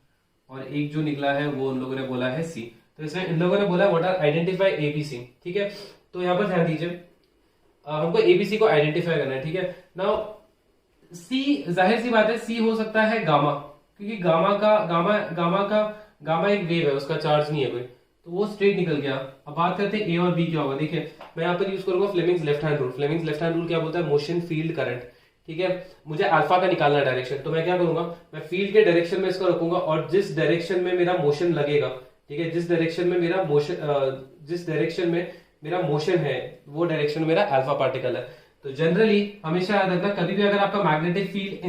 और एक जो निकला है वो उन लोगों ने बोला है सी। तो इसमें इन लोगों ने बोला व्हाट आर आइडेंटिफाई एबीसी। ठीक है, तो यहाँ पर ध्यान दीजिए, हमको एबीसी को आइडेंटिफाई करना है। ठीक है, नाउ सी, जाहिर सी बात है सी हो सकता है गामा, क्योंकि गामा एक वेव है, उसका चार्ज नहीं है कोई, तो वो स्ट्रेट निकल गया। अब बात करते हैं ए और बी क्या होगा। देखिए मैं यहाँ पर यूज करूंगा Fleming's left hand rule. Fleming's left hand rule क्या बोलता है, मोशन फील्ड करंट। ठीक है, मुझे अल्फा का निकालना है डायरेक्शन, तो मैं क्या करूंगा, मैं फील्ड के डायरेक्शन में इसको रखूंगा, और जिस डायरेक्शन में मेरा मोशन लगेगा, ठीक है, जिस डायरेक्शन में मेरा मोशन है वो डायरेक्शन मेरा अल्फा पार्टिकल है। तो जनरली हमेशा याद रखना, कभी भी अगर आपका मैग्नेटिक फील्ड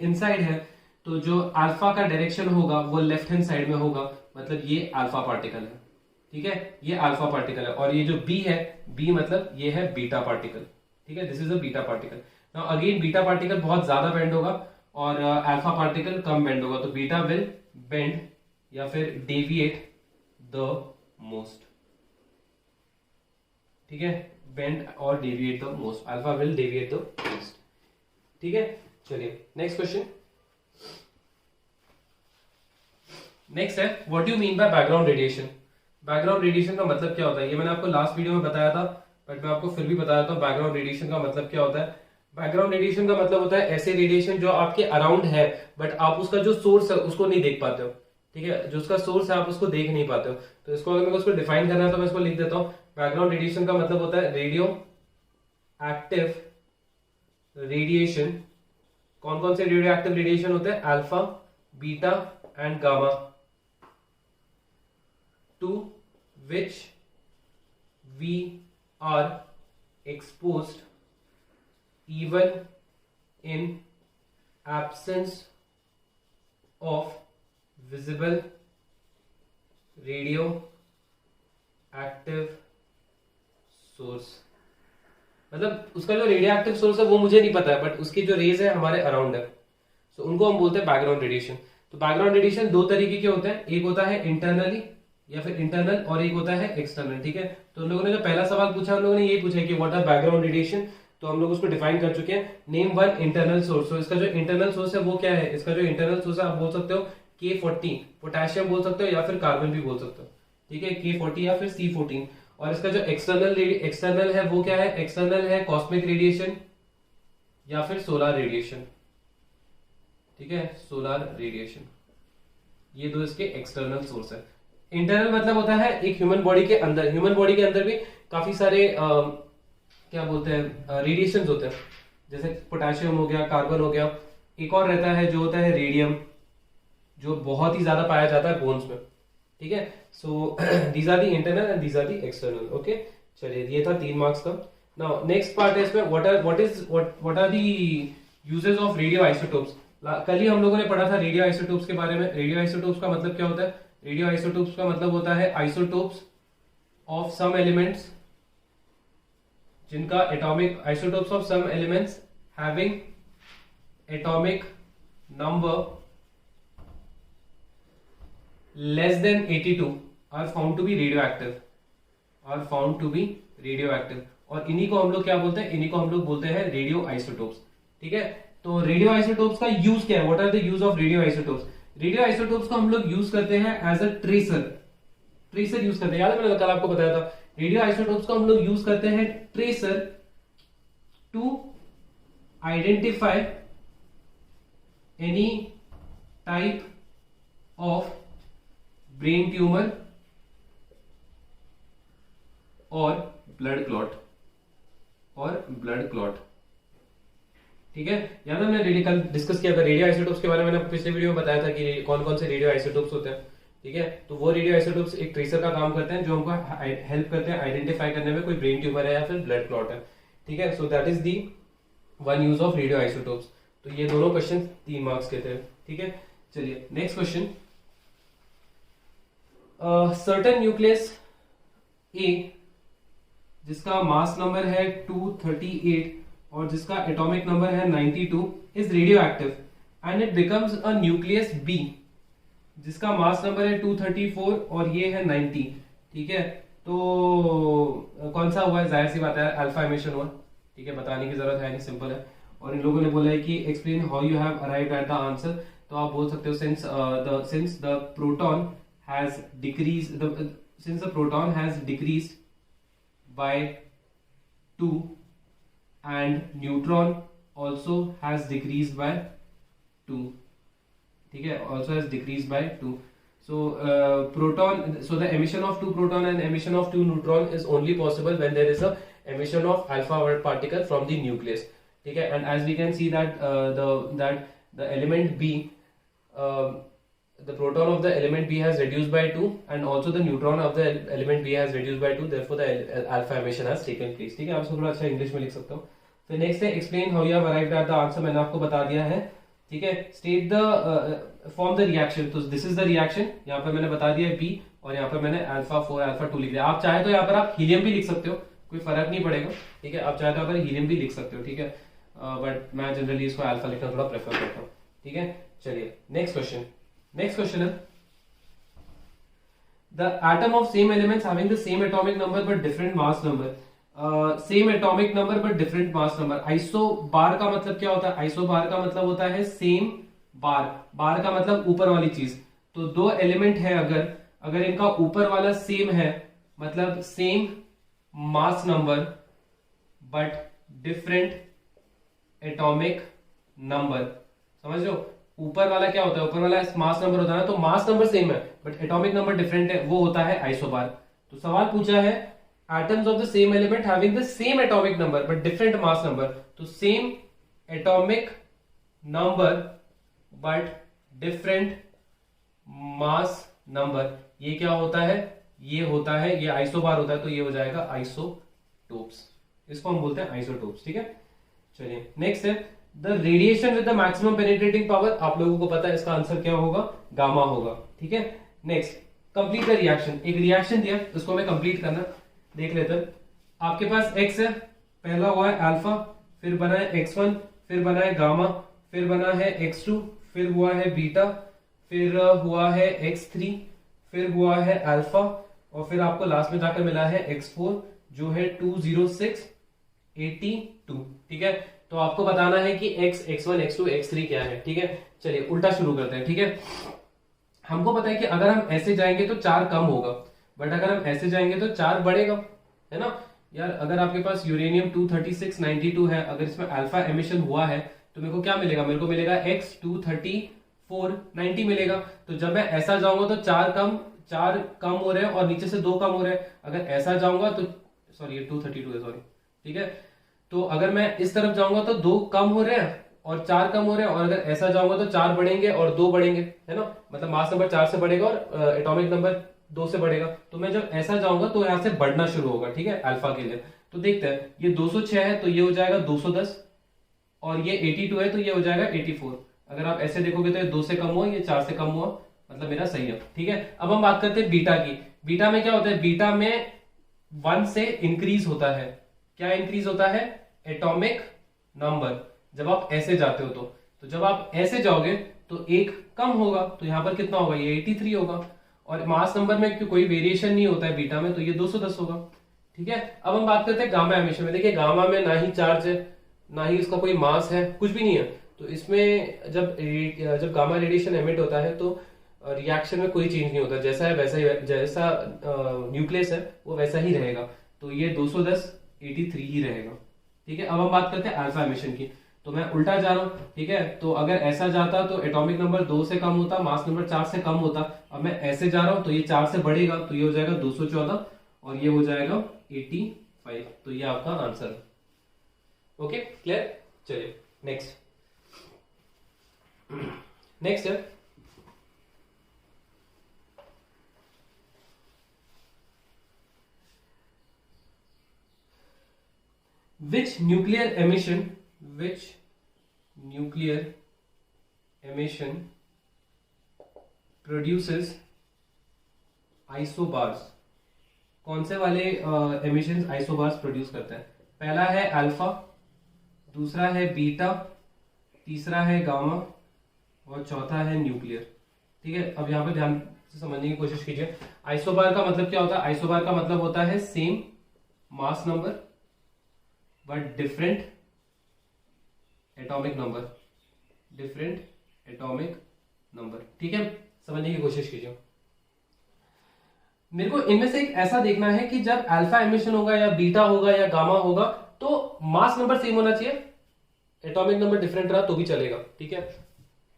इनसाइड है, तो जो अल्फा का डायरेक्शन होगा वो लेफ्ट हैंड साइड में होगा, मतलब ये अल्फा पार्टिकल है। ठीक है, ये अल्फा पार्टिकल है, और ये जो बी है, बी मतलब ये है बीटा पार्टिकल। ठीक है, this is a beta particle. Now again beta particle बहुत ज्यादा बेंड होगा और अल्फा पार्टिकल कम बेंड होगा, तो बीटा विल बेंड या फिर डेविएट द मोस्ट। ठीक है, बेंड और deviate the most, alpha will deviate the most. ठीक है, चलिए नेक्स्ट क्वेश्चन। नेक्स्ट है what do you mean bye background radiation. Background radiation का मतलब क्या होता है, ये मैंने आपको लास्ट वीडियो में बताया था, बट मैं आपको फिर भी बता देता हूँ बैकग्राउंड रेडिएशन का मतलब क्या होता है। बैकग्राउंड रेडिएशन का मतलब होता है ऐसे रेडिएशन जो आपके अराउंड है, बट आप उसका जो सोर्स है उसको नहीं देख पाते हो। ठीक है, जो उसका सोर्स है आप उसको देख नहीं पाते हो। तो इसको अगर मैं उसको डिफाइन करना है तो मैं इसको लिख देता हूं। बैकग्राउंड रेडिएशन का मतलब होता है रेडियो एक्टिव रेडिएशन। कौन कौन से रेडियो एक्टिव रेडिएशन होते हैं, alpha, beta and gamma, to which we are exposed even in absence of visible radioactive source। मतलब उसका जो रेडियो एक्टिव सोर्स है वो मुझे नहीं पता है, बट उसकी जो रेज है हमारे अराउंड है, तो उनको हम बोलते हैं बैकग्राउंड रेडिएशन। तो बैकग्राउंड रेडिएशन दो तरीके के होते हैं, एक होता है इंटरनली या फिर इंटरनल, और एक होता है एक्सटर्नल। ठीक है, तो उन लोगों ने जो पहला सवाल पूछा, उन लोगों ने ये पूछा कि व्हाट आर बैकग्राउंड रेडिएशन, तो हम लोग उसको डिफाइन कर चुके हैं। Name one internal source. तो इसका जो इंटरनल सोर्स है वो क्या है, इसका जो इंटरनल सोर्स है आप बोल सकते हो K40, पोटेशियम बोल सकते हो या फिर कार्बन भी बोल सकते हो। ठीक है, K40 या फिर C14। और इसका जो एक्सटर्नल है वो क्या है, एक्सटर्नल है कॉस्मिक रेडिएशन या फिर सोलर रेडिएशन। ठीक है, सोलर रेडिएशन, ये दो इसके एक्सटर्नल सोर्स है। इंटरनल मतलब होता है एक ह्यूमन बॉडी के अंदर, ह्यूमन बॉडी के अंदर भी काफी सारे क्या बोलते हैं रेडिएशंस होते हैं, जैसे पोटेशियम हो गया, कार्बन हो गया। एक और रहता है जो होता है रेडियम, जो बहुत ही ज्यादा पाया जाता है बोन्स में। ठीक है, so these are the internal and these are the external. Okay, चलिए ये था 3 मार्क्स का। नाउ नेक्स्ट पार्ट है इसमें what are the uses of radio isotopes. कल ही हम लोगों ने पढ़ा था रेडियो आइसोटोप्स के बारे में। रेडियो आइसोटोप्स का मतलब क्या होता है, रेडियो आइसोटोप्स का मतलब होता है आइसोटोप्स ऑफ सम एलिमेंट्स जिनका atomic, isotopes of some elements having atomic number less than 82 are found to be radioactive, और इन्हीं को हम लोग क्या बोलते हैं, इन्हीं को हम लोग बोलते हैं रेडियो आइसोटोप्स। ठीक है, तो रेडियो आइसोटोप्स का यूज क्या है, what are the use of radio isotopes. Radio isotopes को हम लोग यूज करते हैं एज अ ट्रेसर यूज करते हैं। याद है मैंने कल आपको बताया था, रेडियो आइसोटोप्स को हम लोग यूज करते हैं tracer to identify any type of brain tumour और ब्लड क्लॉट। ठीक है, याद है मैंने कल डिस्कस किया था रेडियो आइसोटोप्स के बारे में। मैंने पिछले वीडियो में बताया था कि कौन कौन से रेडियो आइसोटोप्स होते हैं। ठीक है। तो वो रेडियो आइसोटोप्स एक ट्रेसर का काम करते हैं जो हमको हेल्प करते हैं आइडेंटिफाई करने में कोई ब्रेन ट्यूमर है या फिर ब्लड क्लॉट है। ठीक है, so that is the one use of radio isotopes. तो ये दोनों क्वेश्चन 3 मार्क्स के थे। ठीक है, चलिए नेक्स्ट क्वेश्चन। सर्टेन न्यूक्लियस ए जिसका मास नंबर है 238 और जिसका एटॉमिक नंबर है 92 is radio active and it becomes a nucleus B जिसका मास नंबर है 234 और ये है 90। ठीक है, तो कौन सा हुआ है? जाहिर सी बात है अल्फा एमिशन हुआ। ठीक है, बताने की जरूरत है नहीं, सिंपल है। और इन लोगों ने बोला है कि explain how you have arrived at the answer. तो आप बोल सकते हो since the proton has decreased by 2 and neutron also has decreased by 2। ठीक है, also has decreased by 2। So the emission of 2 proton and emission of 2 neutron is only possible when there is a emission of alpha particle from the nucleus। ठीक है, and as we can see that the element B, the proton of the element B has reduced by 2 and also the neutron of the element B has reduced by 2, therefore the alpha emission has taken place। ठीक है, आप इसको थोड़ा अच्छा English में लिख सकते हो। फिर नेक्स्ट है explain how you have arrived at the answer. मैंने आपको बता दिया है। ठीक है, state the form the reaction. तो दिस इज द रिएक्शन, यहाँ पर मैंने बता दिया है बी और यहाँ पर मैंने अल्फा 4 अल्फा 2 लिख दिया। आप चाहे तो यहाँ पर आप हीलियम भी लिख सकते हो, कोई फर्क नहीं पड़ेगा। ठीक है, आप चाहे तो यहाँ पर हीलियम भी लिख सकते हो। ठीक है, बट मैं जनरली इसको अल्फा लिखना थोड़ा प्रेफर करता हूँ। ठीक है, चलिए नेक्स्ट क्वेश्चन है the atom of same elements having the same atomic number but different mass number। same atomic number but different mass number। Isobar का मतलब क्या होता है? आइसोबार का मतलब होता है सेम बार। बार का मतलब ऊपर वाली चीज। तो दो एलिमेंट है, अगर इनका ऊपर वाला सेम है मतलब same mass number but different atomic number. समझ लो, ऊपर वाला क्या होता है? ऊपर वाला मास नंबर होता है ना, तो मास नंबर सेम है बट एटॉमिक नंबर डिफरेंट है, वो होता है आइसोबार। तो सवाल पूछा है atoms of the same element having the same atomic number but different mass number. तो same atomic number but different mass number, ये क्या होता है? ये होता है, ये आइसोबार होता है, तो ये हो जाएगा आइसोटोप्स। इसको हम बोलते हैं आइसोटोप्स। ठीक है, चलिए नेक्स्ट है the radiation with the maximum penetrating power. आप लोगों को पता है इसका आंसर क्या होगा? गामा होगा। ठीक है, नेक्स्ट कंप्लीट द रिएक्शन। एक रिएक्शन दिया, इसको हमें कंप्लीट करना। देख लेते हैं। आपके पास एक्स है, पहला हुआ है अल्फा, फिर बना है x1, फिर बना है गामा, फिर बना है x2, फिर हुआ है बीटा, फिर हुआ है x3, फिर हुआ है अल्फा और फिर आपको लास्ट में जाकर मिला है x4 जो है 20682। ठीक है, तो आपको बताना है कि x, x1, x2, x3 क्या है। ठीक है, चलिए उल्टा शुरू करते हैं। ठीक है, हमको पता है कि अगर हम ऐसे जाएंगे तो 4 कम होगा बट अगर हम ऐसे जाएंगे तो 4 बढ़ेगा, है ना यार। अगर आपके पास यूरेनियम 23692 है, अगर इसमें अल्फा एमिशन हुआ है तो मेरे को क्या मिलेगा? मेरे को मिलेगा x 23490 मिलेगा। तो जब मैं ऐसा जाऊंगा तो 4 कम हो रहे हैं और नीचे से 2 कम हो रहे हैं। अगर ऐसा जाऊंगा तो सॉरी ये 232 है, सॉरी। ठीक है, तो अगर मैं इस तरफ जाऊंगा तो 2 कम हो रहे हैं और 4 कम हो रहे हैं और अगर ऐसा जाऊंगा तो 4 बढ़ेंगे और 2 बढ़ेंगे, है ना। मतलब मास नंबर 4 से बढ़ेगा और एटॉमिक नंबर 2 से बढ़ेगा। तो मैं जब ऐसा जाऊंगा तो यहां से बढ़ना शुरू होगा। ठीक है, अल्फा के लिए। तो देखते हैं, ये 206 है तो ये हो जाएगा 210 और ये 82 है तो ये हो जाएगा 84। अगर आप ऐसे देखोगे तो ये 2 से कम हुआ, ये 4 से कम हुआ, मतलब मेरा सही है। ठीक है, अब हम बात करते हैं बीटा की। बीटा में क्या होता है? बीटा में 1 से इंक्रीज होता है। क्या इंक्रीज होता है? Atomic number. जब आप ऐसे जाते हो तो जब आप ऐसे जाओगे तो 1 कम होगा, तो यहां पर कितना होगा? ये 83 होगा। और मास नंबर में कोई वेरिएशन नहीं होता है बीटा में, तो ये 210 होगा। ठीक है, अब हम बात करते हैं गामा एमिशन में। देखिए गामा में ना ही चार्ज है, ना ही इसका कोई मास है, कुछ भी नहीं है। तो इसमें जब गामा रेडिएशन एमिट होता है तो रिएक्शन में कोई चेंज नहीं होता, जैसा है वैसा ही, जैसा न्यूक्लियस है वो वैसा ही रहेगा। तो ये 210 83 ही रहेगा। ठीक है, अब हम बात करते हैं अल्फा एमिशन की। तो मैं उल्टा जा रहा हूं। ठीक है, तो अगर ऐसा जाता तो एटॉमिक नंबर 2 से कम होता, मास नंबर 4 से कम होता। अब मैं ऐसे जा रहा हूं तो ये 4 से बढ़ेगा, तो ये हो जाएगा 214 और ये हो जाएगा 85। तो ये आपका आंसर है। Okay, clear. चलिए नेक्स्ट है which nuclear emission produces isobars? कौन से वाले एमिशंस आइसोबार्स प्रोड्यूस करते हैं? पहला है अल्फा, दूसरा है बीटा, तीसरा है गामा और चौथा है न्यूक्लियर। ठीक है, अब यहां पर ध्यान से समझने की कोशिश कीजिए। आइसोबार का मतलब क्या होता है? आइसोबार का मतलब होता है same mass number but different atomic number, ठीक है, समझने की कोशिश कीजिए। मेरे को इनमें से एक ऐसा देखना है कि जब अल्फा एमिशन होगा या बीटा होगा या गामा होगा तो मास नंबर सेम होना चाहिए, एटॉमिक नंबर डिफरेंट रहा तो भी चलेगा। ठीक है,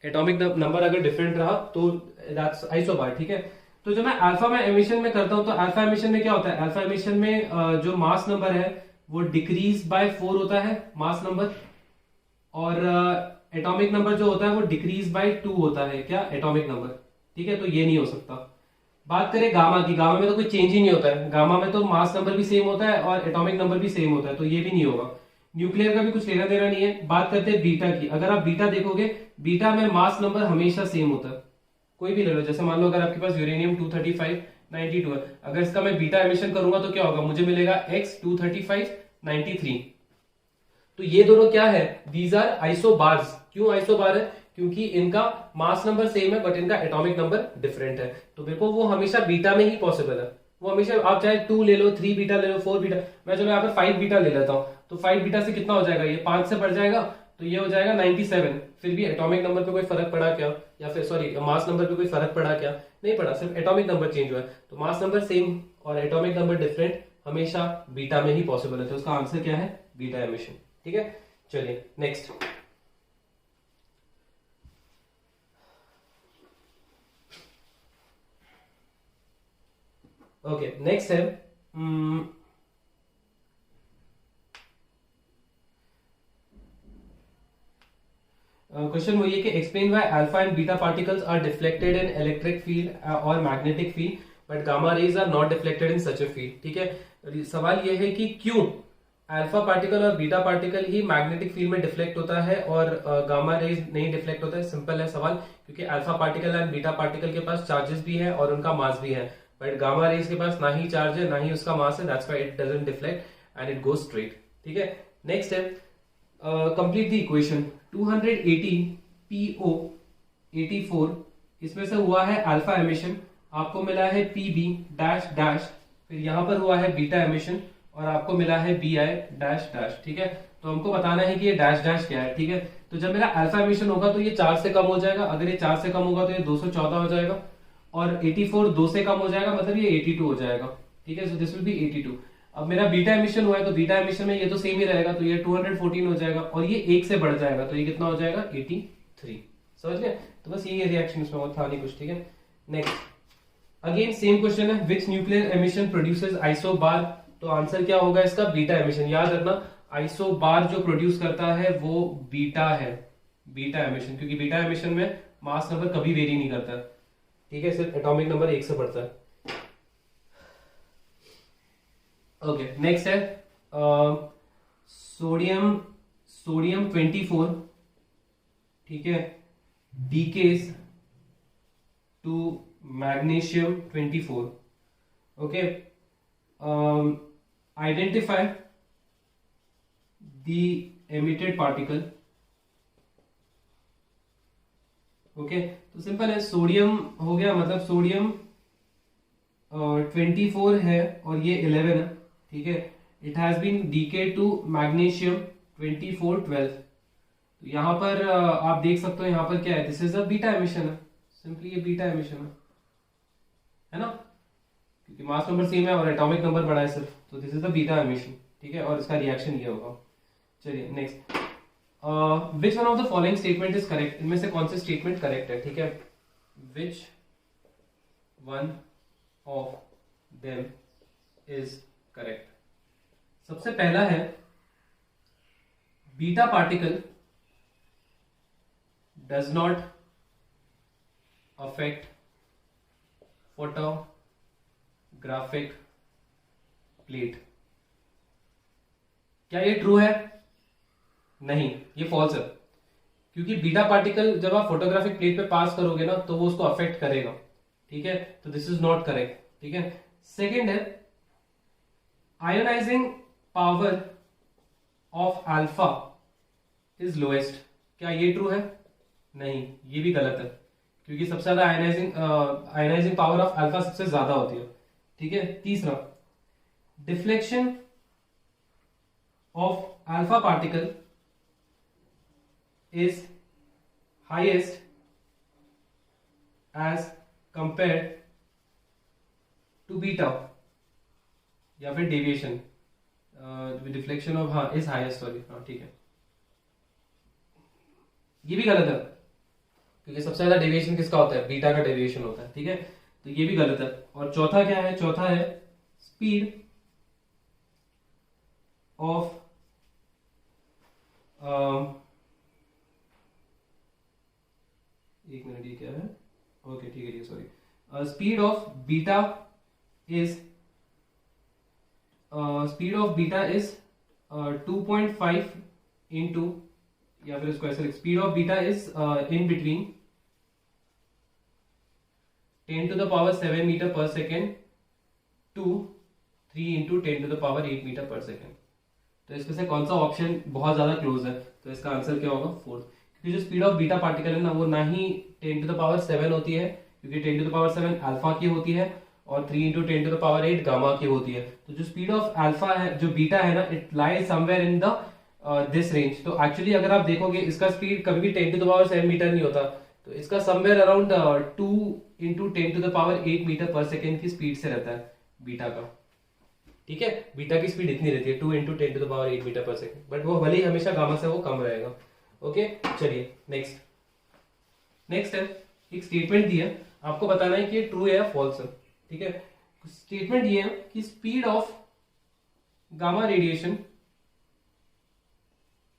एटॉमिक नंबर अगर डिफरेंट रहा तो दैट्स आइसोबार। ठीक है, तो जब मैं अल्फा में एमिशन में करता हूं तो अल्फा एमिशन में क्या होता है? अल्फा एमिशन में जो मास नंबर है वो डिक्रीज बाय 4 होता है मास नंबर, और एटॉमिक नंबर जो होता है वो डिक्रीज बाय 2 होता है क्या? Atomic number. ठीक है, तो ये नहीं हो सकता। बात करें गामा की, गामा में तो कोई चेंज ही नहीं होता है, गामा में तो मास नंबर भी सेम होता है और एटॉमिक नंबर भी सेम होता है, तो ये भी नहीं होगा। न्यूक्लियर का भी कुछ लेना देना नहीं है। बात करते हैं बीटा की, अगर आप बीटा देखोगे, बीटा में मास नंबर हमेशा सेम होता है, कोई भी ले लो। जैसे मान लो अगर आपके पास यूरेनियम 235 92 है, अगर इसका मैं बीटा एमिशन करूंगा तो क्या होगा? मुझे मिलेगा x 235 93। तो ये दोनों क्या है? These are isobars. क्यों आइसोबार है? क्योंकि इनका मास नंबर सेम है बट इनका एटॉमिक नंबर डिफरेंट है, तो मेरे को वो हमेशा बीटा में ही पॉसिबल है। वो हमेशा, आप चाहे 2 ले लो, 3 बीटा ले लो, 4 बीटा, मैं चलो यहाँ पर 5 बीटा ले लेता हूं, तो 5 बीटा से कितना हो जाएगा? ये 5 से बढ़ जाएगा तो ये हो जाएगा 97। फिर भी एटॉमिक नंबर पे कोई फर्क पड़ा क्या? या फिर सॉरी, मास नंबर पे कोई फर्क पड़ा क्या? नहीं पड़ा, सिर्फ एटॉमिक नंबर चेंज हुआ है। तो मास नंबर सेम और एटॉमिक नंबर डिफरेंट हमेशा बीटा में ही पॉसिबल है, तो उसका आंसर क्या है? Beta emission. ठीक है, चलिए नेक्स्ट। ओके, नेक्स्ट है क्वेश्चन वो ये कि explain why alpha and beta particles are deflected in electric field और magnetic field but gamma rays are not deflected in such a field. ठीक है, सवाल ये है कि क्यों अल्फा पार्टिकल और बीटा पार्टिकल ही मैग्नेटिक फील्ड में डिफ्लेक्ट होता है और गामा रेज नहीं डिफ्लेक्ट होता है। सिंपल है सवाल, क्योंकि alpha particle and beta particle के पास चार्जेस भी है और उनका मास भी है, बट गामा रेज के पास ना ही चार्ज है ना ही उसका मास है, that's why it doesn't deflect and it goes straight. ठीक है, नेक्स्ट है कंप्लीट द इक्वेशन। 280 PO 84, इसमें से हुआ है अल्फा एमिशन, आपको मिला है PB डैश डैश, फिर यहां पर हुआ है बीटा एमिशन और आपको मिला है BI डैश डैश। ठीक है, तो हमको बताना है कि ये डैश डैश क्या है। ठीक है, तो जब मेरा अल्फा एमिशन होगा तो ये 4 से कम हो जाएगा, अगर ये 4 से कम होगा तो ये 214 हो जाएगा, और 84 2 से कम हो जाएगा मतलब ये 82 हो जाएगा। ठीक है, सो दिस विल बी 82। अब मेरा बीटा एमिशन हुआ है तो बीटा एमिशन में ये तो सेम ही रहेगा, तो ये 214 हो जाएगा, और ये 1 से बढ़ जाएगा तो ये कितना हो जाएगा? 83। समझ गए? तो बस ये रिएक्शन इसमें और था नहीं कुछ। ठीक है, नेक्स्ट अगेन सेम क्वेश्चन है, विच न्यूक्लियर एमिशन प्रोड्यूसेस आइसोबार? तो आंसर क्या होगा इसका? Beta emission. याद रखना, आइसोबार जो प्रोड्यूस करता है वो बीटा है, बीटा एमिशन, क्योंकि बीटा एमिशन में मास नंबर कभी वेरी नहीं करता। ठीक है, सिर्फ एटॉमिक नंबर 1 से बढ़ता है। ओके, नेक्स्ट है सोडियम 24। ठीक है, decays to magnesium 24। Okay, identify the emitted particle. Okay, तो सिंपल है, सोडियम हो गया, मतलब सोडियम 24 है और ये 11 है। ठीक है, it has been decay to magnesium 24 12। तो यहां पर आप देख सकते हो, यहां पर क्या है? This is a beta emission है, सिंपली ये बीटा एमिशन है ना, क्योंकि मास नंबर सेम है और एटॉमिक नंबर बड़ा है सिर्फ, तो this is the beta emission. ठीक है, और इसका रिएक्शन ये होगा। चलिए next, which one of the following statement is correct? इनमें से कौन से स्टेटमेंट करेक्ट है? ठीक है, which one of them is correct? सबसे पहला है, beta particle does not affect photographic plate. क्या ये ट्रू है? नहीं, ये फॉल्स है, क्योंकि बीटा पार्टिकल जब आप फोटोग्राफिक प्लेट पे पास करोगे ना तो वो उसको अफेक्ट करेगा, ठीक है, तो दिस इज नॉट करेक्ट, ठीक है। सेकेंड है ionising power of alpha is lowest, क्या ये ट्रू है? नहीं, ये भी गलत है, क्योंकि सबसे ज्यादा आयोनाइजिंग पावर ऑफ अल्फा सबसे ज्यादा होती है, ठीक है। तीसरा, deflection of alpha particle is highest as compared to beta, या फिर डेविएशन, डिफ्लेक्शन ऑफ, हाँ, इज हाईएस्ट, सॉरी, हाँ ठीक है, ये भी गलत है, क्योंकि सबसे ज्यादा डेविएशन किसका होता है? बीटा का डेविएशन होता है, ठीक है, तो ये भी गलत है। और चौथा क्या है? चौथा है स्पीड ऑफ एक मिनट, ये क्या है? ओके ठीक है, sorry, speed of beta is 2.5 into, या फिर इसको ऐसे, speed of beta is in between 10 to the power 7 metre पर second to 3 into 10 to the power 8 metre पर सेकेंड। तो इसमें से कौन सा ऑप्शन बहुत ज्यादा क्लोज है? तो इसका आंसर क्या होगा? फोर्थ, क्योंकि जो स्पीड ऑफ बीटा पार्टिकल है ना, वो ना ही 10 to the power 7 होती है, क्योंकि 10 to the power 7 अल्फा की होती है, और 3 into 10 to the power 8 gamma की होती है। तो जो स्पीड ऑफ अल्फा है, जो बीटा है ना, it lies somewhere in the this range. तो एक्चुअली अगर आप देखोगे, इसका स्पीड कभी भी 10 to the power 7 मीटर नहीं होता, तो इसका somewhere around 2 into 10 to the power 8 metre पर सेकेंड की स्पीड से रहता है बीटा का, ठीक है। बीटा की स्पीड इतनी रहती है, 2 into 10 to the power 8 metre पर सेकेंड, बट वो भले ही हमेशा गामा से वो कम रहेगा। ओके, चलिए नेक्स्ट है, एक स्टेटमेंट दी है, आपको बताना है कि ये ट्रू है या फॉल्स है, ठीक है। स्टेटमेंट ये है कि speed of gamma radiation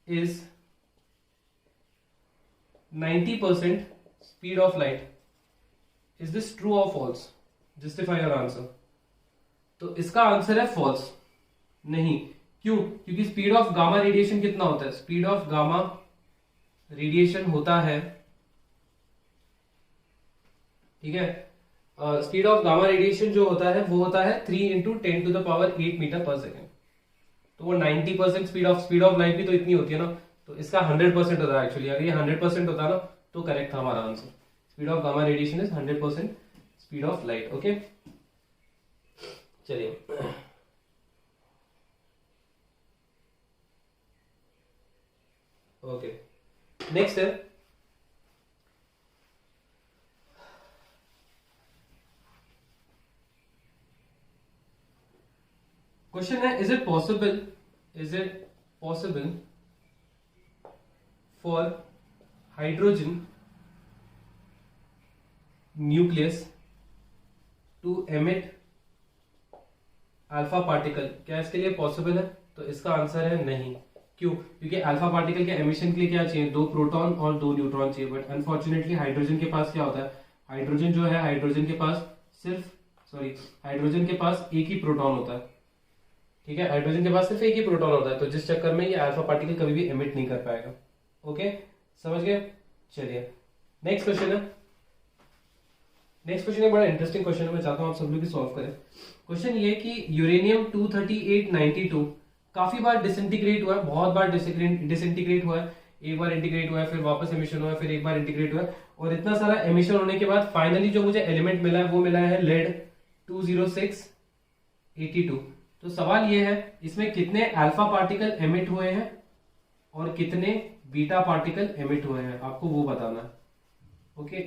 is 90% speed of light. Is this true और फॉल्स? Justify your answer. तो इसका आंसर है फॉल्स। नहीं, क्यों? क्योंकि स्पीड ऑफ गामा रेडिएशन कितना होता है? स्पीड ऑफ गामा रेडिएशन होता है, ठीक है, स्पीड ऑफ गामा रेडिएशन जो होता है वो होता है 3 into 10 to the power 8 metre पर सेकेंड। तो वो 90% स्पीड ऑफ लाइट भी तो इतनी होती है ना, तो इसका 100% होता है एक्चुअली। अगर ये 100% होता ना तो करेक्ट था हमारा answer. Speed of gamma radiation is 100% speed of light. Okay, चलिए ओके, नेक्स्ट है क्वेश्चन है, is it possible for hydrogen nucleus to emit alpha particle? क्या इसके लिए पॉसिबल है? तो इसका आंसर है नहीं। क्यों? क्योंकि अल्फा पार्टिकल के एमिशन के लिए क्या चाहिए? 2 प्रोटॉन और 2 न्यूट्रॉन चाहिए। बट अनफॉर्चुनेटली हाइड्रोजन के पास क्या होता है? हाइड्रोजन जो है, हाइड्रोजन के पास एक ही प्रोटॉन होता है, ठीक है। हाइड्रोजन के पास सिर्फ एक ही प्रोटॉन होता है, तो जिस चक्कर में ये अल्फा पार्टिकल कभी भी एमिट नहीं कर पाएगा। ओके, समझ गए? चलिए नेक्स्ट क्वेश्चन है। नेक्स्ट क्वेश्चन एक बड़ा इंटरेस्टिंग क्वेश्चन है, मैं चाहता हूं आप सब लोग भी सॉल्व करें। क्वेश्चन ये कि यूरेनियम 23892 काफी बार डिसइंटीग्रेट हुआ है, बहुत बार डिसइंटीग्रेट हुआ है, एक बार इंटीग्रेट हुआ है, फिर वापस एमिशन हुआ है, फिर एक बार इंटीग्रेट हुआ है, और इतना सारा एमिशन होने के बाद फाइनली जो मुझे एलिमेंट मिला है वो मिला है लेड 20682। तो सवाल ये है, इसमें कितने अल्फा पार्टिकल एमिट हुए हैं और कितने बीटा पार्टिकल एमिट हुए हैं, आपको वो बताना है। ओके,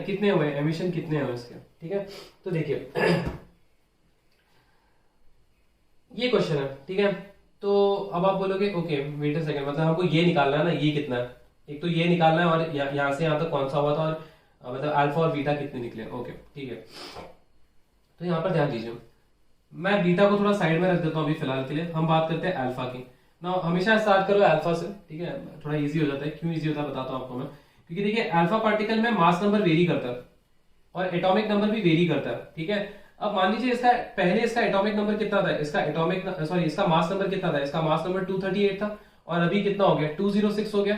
कितने हुए एमिशन, कितने हुए इसके, ठीक है। तो देखिए ये क्वेश्चन है, ठीक है। तो अब आप बोलोगे ओके वेट अ सेकंड, मतलब हमको ये निकालना है ना, ये कितना है, एक तो ये निकालना है और यहां से यहां तक कौन सा हुआ था, और मतलब अल्फा और बीटा कितने निकले। ओके ठीक है, तो यहां पर ध्यान दीजिए, मैं बीटा को थोड़ा साइड में रख देता हूं अभी फिलहाल के लिए, हम बात करते हैं अल्फा की ना। हमेशा स्टार्ट करो अल्फा से, ठीक है, थोड़ा इजी हो जाता है। क्यों इजी होता है बताता हूं आपको मैं, क्योंकि देखिए अल्फा पार्टिकल में मास नंबर वेरी करता है और एटॉमिक नंबर भी वेरी करता है, ठीक है। अब मान लीजिए इसका पहले इसका एटॉमिक नंबर कितना था, इसका मास नंबर कितना था, इसका मास नंबर 238 था और अभी कितना हो गया 206 हो गया।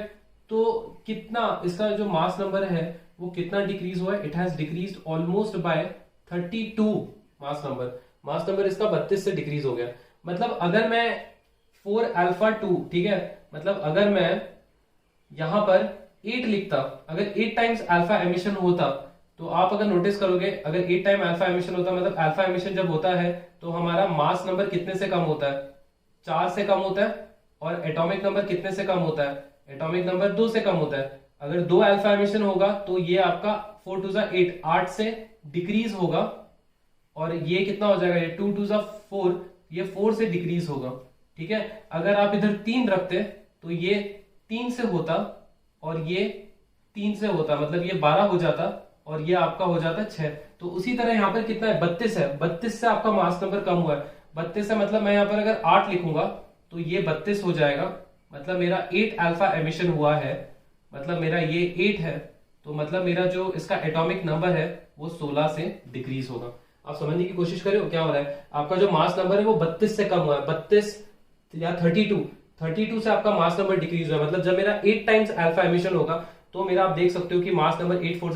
तो कितना इसका जो मास नंबर है वो कितना डिक्रीज हुआ है, it has decrease almost by 32 mass number इसका 32 से डिक्रीज हो गया। मतलब अगर मैं 4 अल्फा 2, ठीक है, मतलब अगर मैं यहां पर 8 लिखता, अगर 8 टाइम्स अल्फा एमिशन होता, तो आप अगर नोटिस करोगे अगर 8 टाइम अल्फा एमिशन होता, मतलब अल्फा एमिशन जब होता है तो हमारा मास नंबर कितने से कम होता है, 4 से कम होता है, और एटॉमिक नंबर कितने से कम होता है, एटॉमिक नंबर 2 से कम होता है। अगर 2 अल्फा एमिशन होगा तो ये आपका 4 टू 8, 8 से डिक्रीज होगा, और ये कितना हो जाएगा, ये 2 टू 4, ये 4 से डिक्रीज होगा, ठीक है। अगर आप इधर 3 रखते तो ये 3 से होता और ये 3 से होता, मतलब ये 12 हो जाता और ये आपका हो जाता 6। तो उसी तरह यहां पर कितना है, 32 है, 32 से आपका मास नंबर कम हुआ है। 32 से मतलब मैं यहां पर अगर 8 लिखूंगा तो ये 32 हो जाएगा, मतलब मेरा 8 अल्फा एमिशन हुआ है, मतलब मेरा ये 8 है, तो मतलब मेरा जो इसका एटॉमिक नंबर है वो 16 से डिक्रीज होगा। आप समझने की कोशिश करें क्या हो रहा है, आपका जो मास नंबर है वो 32 से कम हुआ है, 32 या 32 से आपका मास नंबर डिक्रीज हुआ है। मतलब जब मेरा 8 टाइम्स अल्फा एमिशन होगा तो मेरा आप देख सकते हो कि मास नंबर 8 4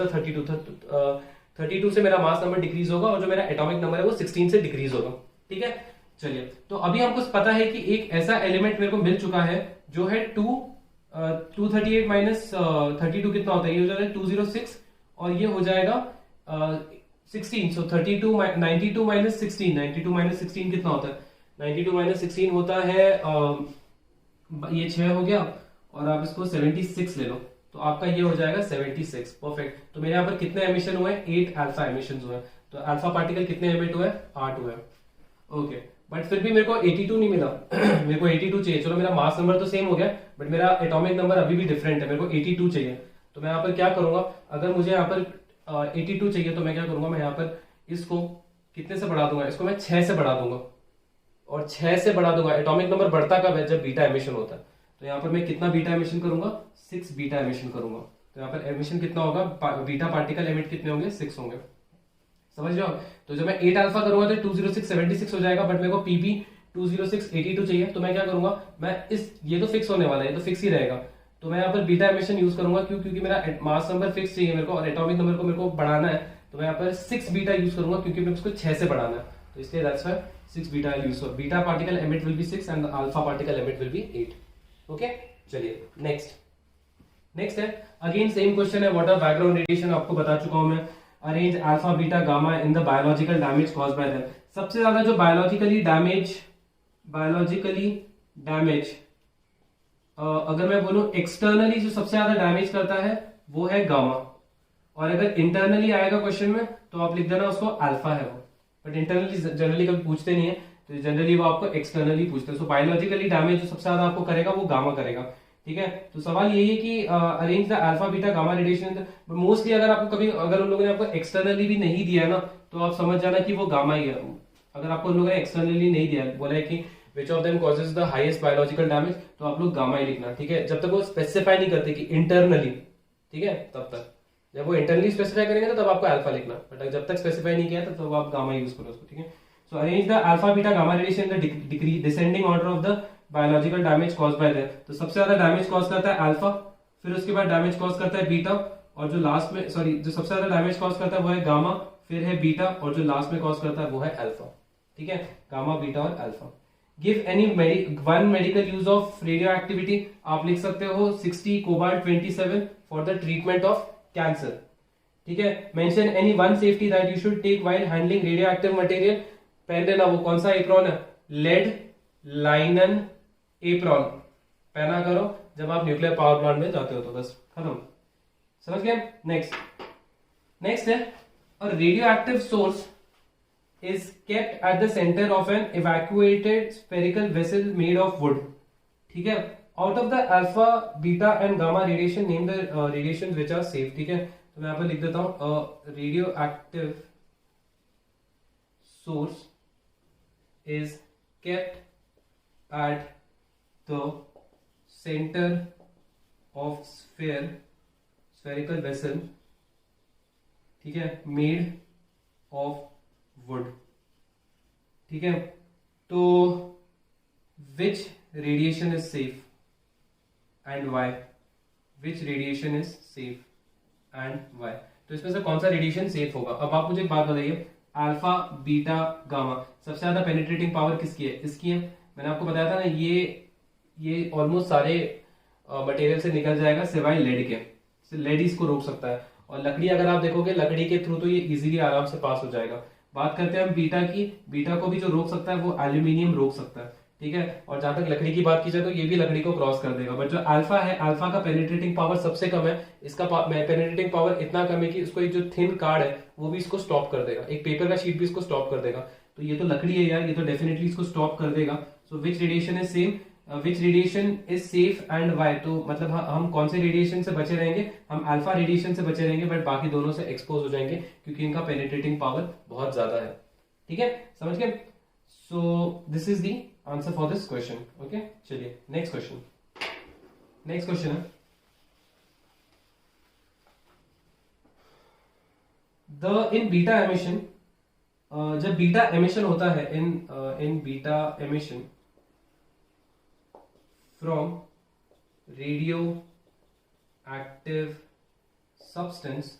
32 से मेरा मास नंबर डिक्रीज होगा, और जो मेरा एटॉमिक नंबर है वो 16 से डिक्रीज होगा, ठीक है। चलिए, तो अभी हमको पता है कि एक ऐसा एलिमेंट मेरे को मिल चुका है जो है 238 माइनस 32 कितना होता है, ये हो जाएगा 206, और ये हो जाएगा 16। सो 92 माइनस 16 कितना होता है, 92 माइनस 16 होता है ये 6 हो गया, और आप इसको 76 ले लो, तो आपका ये हो जाएगा 76। परफेक्ट। तो मेरे यहाँ पर कितने एमिशन हुए, 8 अल्फा एमिशन हुए, तो अल्फा पार्टिकल कितने एमिट हुए, 8 हुए। ओके, बट फिर भी मेरे को 82 नहीं मिला मेरे को 82 चाहिए। चलो मेरा मास नंबर तो सेम हो गया, बट मेरा एटॉमिक नंबर अभी भी डिफरेंट है, मेरे को 82 चाहिए। तो मैं यहाँ पर क्या करूंगा, अगर मुझे यहाँ पर 82 चाहिए तो मैं क्या करूंगा, मैं यहाँ पर इसको कितने से बढ़ा दूंगा, इसको मैं 6 से बढ़ा दूंगा, और 6 से बढ़ा दूंगा। एटॉमिक नंबर बढ़ता कब है, जब बीटा एमिशन होता है। तो यहाँ पर मैं कितना बीटा एमिशन करूंगा, 6 बीटा एमिशन करूंगा। तो यहाँ पर एमिशन कितना होगा, बीटा पार्टिकल एमिट कितने होंगे, 6 होंगे, समझ जाओ। तो जब मैं 8 अल्फा करूंगा तो 206 76 हो जाएगा, बट मेरे को पीबी 206 82 चाहिए। तो मैं क्या करूंगा, मैं ये तो फिक्स होने वाला है, ये तो फिक्स ही रहेगा। तो मैं यहाँ पर बीटा एमिशन यूज करूंगा, क्योंकि मेरा मास नंबर फिक्स चाहिए मेरे को, और एटॉमिक नंबर को मेरे को बढ़ाना है। तो मैं यहाँ पर 6 बीटा यूज करूंगा, क्योंकि मेरे को 6 से बढ़ाना है, तो इसलिए that's why 6 beta use. Beta particle emit will be 6 and alpha particle emit will be 8। Okay, चलिए नेक्स्ट है, अगेन सेम क्वेश्चन है, व्हाट आर बैकग्राउंड रेडिएशन, आपको बता चुका हूं मैं। Arrange alpha beta gamma in the biological damage caused by them. सबसे ज्यादा जो बायोलॉजिकली डैमेज अगर मैं बोलूं एक्सटर्नली जो सबसे ज्यादा डैमेज करता है वो है गामा, और अगर इंटरनली आएगा क्वेश्चन में तो आप लिख देना उसको अल्फा है वो, बट इंटरनली जनरली कभी पूछते नहीं है, तो जनरली वो आपको एक्सटर्नली पूछते हैं। सो बायोलॉजिकली डैमेज जो सबसे ज्यादा आपको करेगा वो गामा करेगा, ठीक है। तो सवाल यही है कि arrange the alpha beta gamma radiation. Mostly अगर आपको कभी अगर उन लोगों ने आपको एक्सटर्नली भी नहीं दिया है ना, तो आप समझ जाना कि वो गामा ही है। अगर आपको उन लोगों ने एक्सटर्नली नहीं दिया, बोला है कि which of them causes the highest biological damage, तो आप लोग गामा ही लिखना, ठीक है। जब तक वो स्पेसिफाई नहीं करते कि इंटरनली, ठीक है, तब तक। जब वो इंटरनली स्पेसिफाई करेंगे तब आपको अल्फा लिखना, बट जब तक स्पेसिफाई नहीं किया तब आप गामा यूज करो उसको, ठीक है। सो arrange the alpha beta gamma radiation in the degree descending order of the biological damage cause by that. तो सबसे ज्यादा डैमेज कॉज करता है अल्फा, फिर उसके बाद डैमेज कॉज करता है बीटा, और जो लास्ट में जो सबसे ज्यादा डैमेज कॉज करता है वो है गामा, फिर है बीटा, और जो लास्ट में कॉज करता है वो है अल्फा, ठीक है। गामा, बीटा और alpha. Give any one medical use of radio activity, आप लिख सकते हो 60 cobalt 27 for the treatment of cancer, ठीक है। Mention any one safety that you should take while handling radio active material. पहन लेना वो कौन सा एप्रॉन है, लेड लाइनन एप्रॉन पहना करो जब आप न्यूक्लियर पावर प्लांट में जाते हो, तो बस खत्म, समझ गए। नेक्स्ट है, a radio active source is kept at the center of an evacuated spherical vessel made of wood, ठीक है। out of the alpha beta and gamma radiation name the radiations which are safe, ठीक है। तो मैं यहाँ पर लिख देता हूं, radio active source is kept at the center of spherical vessel, ठीक है, made of वुड। ठीक है, तो which radiation is safe and why, which radiation is safe and why, तो इसमें से कौन सा रेडिएशन सेफ होगा। अब आप मुझे एक बात बताइए, अल्फा बीटा गामा, सबसे ज्यादा पेनिट्रेटिंग पावर किसकी है, इसकी है। मैंने आपको बताया था ना, ये ऑलमोस्ट सारे मटेरियल से निकल जाएगा सिवाय लेड के, लेड इसको रोक सकता है। और लकड़ी अगर आप देखोगे, लकड़ी के थ्रू तो ये इजीली आराम से पास हो जाएगा। बात करते हैं हम बीटा की, बीटा को भी जो रोक सकता है वो एल्यूमिनियम रोक सकता है। ठीक है, और जहां तक लकड़ी की बात की जाए तो ये भी लकड़ी को क्रॉस कर देगा। बट जो अल्फा है, अल्फा का पेनिट्रेटिंग पावर सबसे कम है, इसका पेनिट्रेटिंग पावर इतना कम है कि इसको एक जो थिन कार्ड है वो भी इसको स्टॉप कर देगा, एक पेपर का शीट भी इसको स्टॉप कर देगा। तो ये तो लकड़ी है यार, ये तो डेफिनेटली इसको स्टॉप कर देगा। So which radiation is same, which radiation is safe and why, तो मतलब हम कौन से रेडिएशन से बचे रहेंगे, हम अल्फा रेडिएशन से बचे रहेंगे, बट बाकी दोनों से एक्सपोज हो जाएंगे क्योंकि इनका पेनिट्रेटिंग पावर बहुत ज्यादा है। ठीक है, समझ गए। So this is the answer for this question. Okay, चलिए नेक्स्ट क्वेश्चन। नेक्स्ट क्वेश्चन है इन बीटा एमिशन, जब बीटा एमिशन होता है, in beta emission from radioactive substance,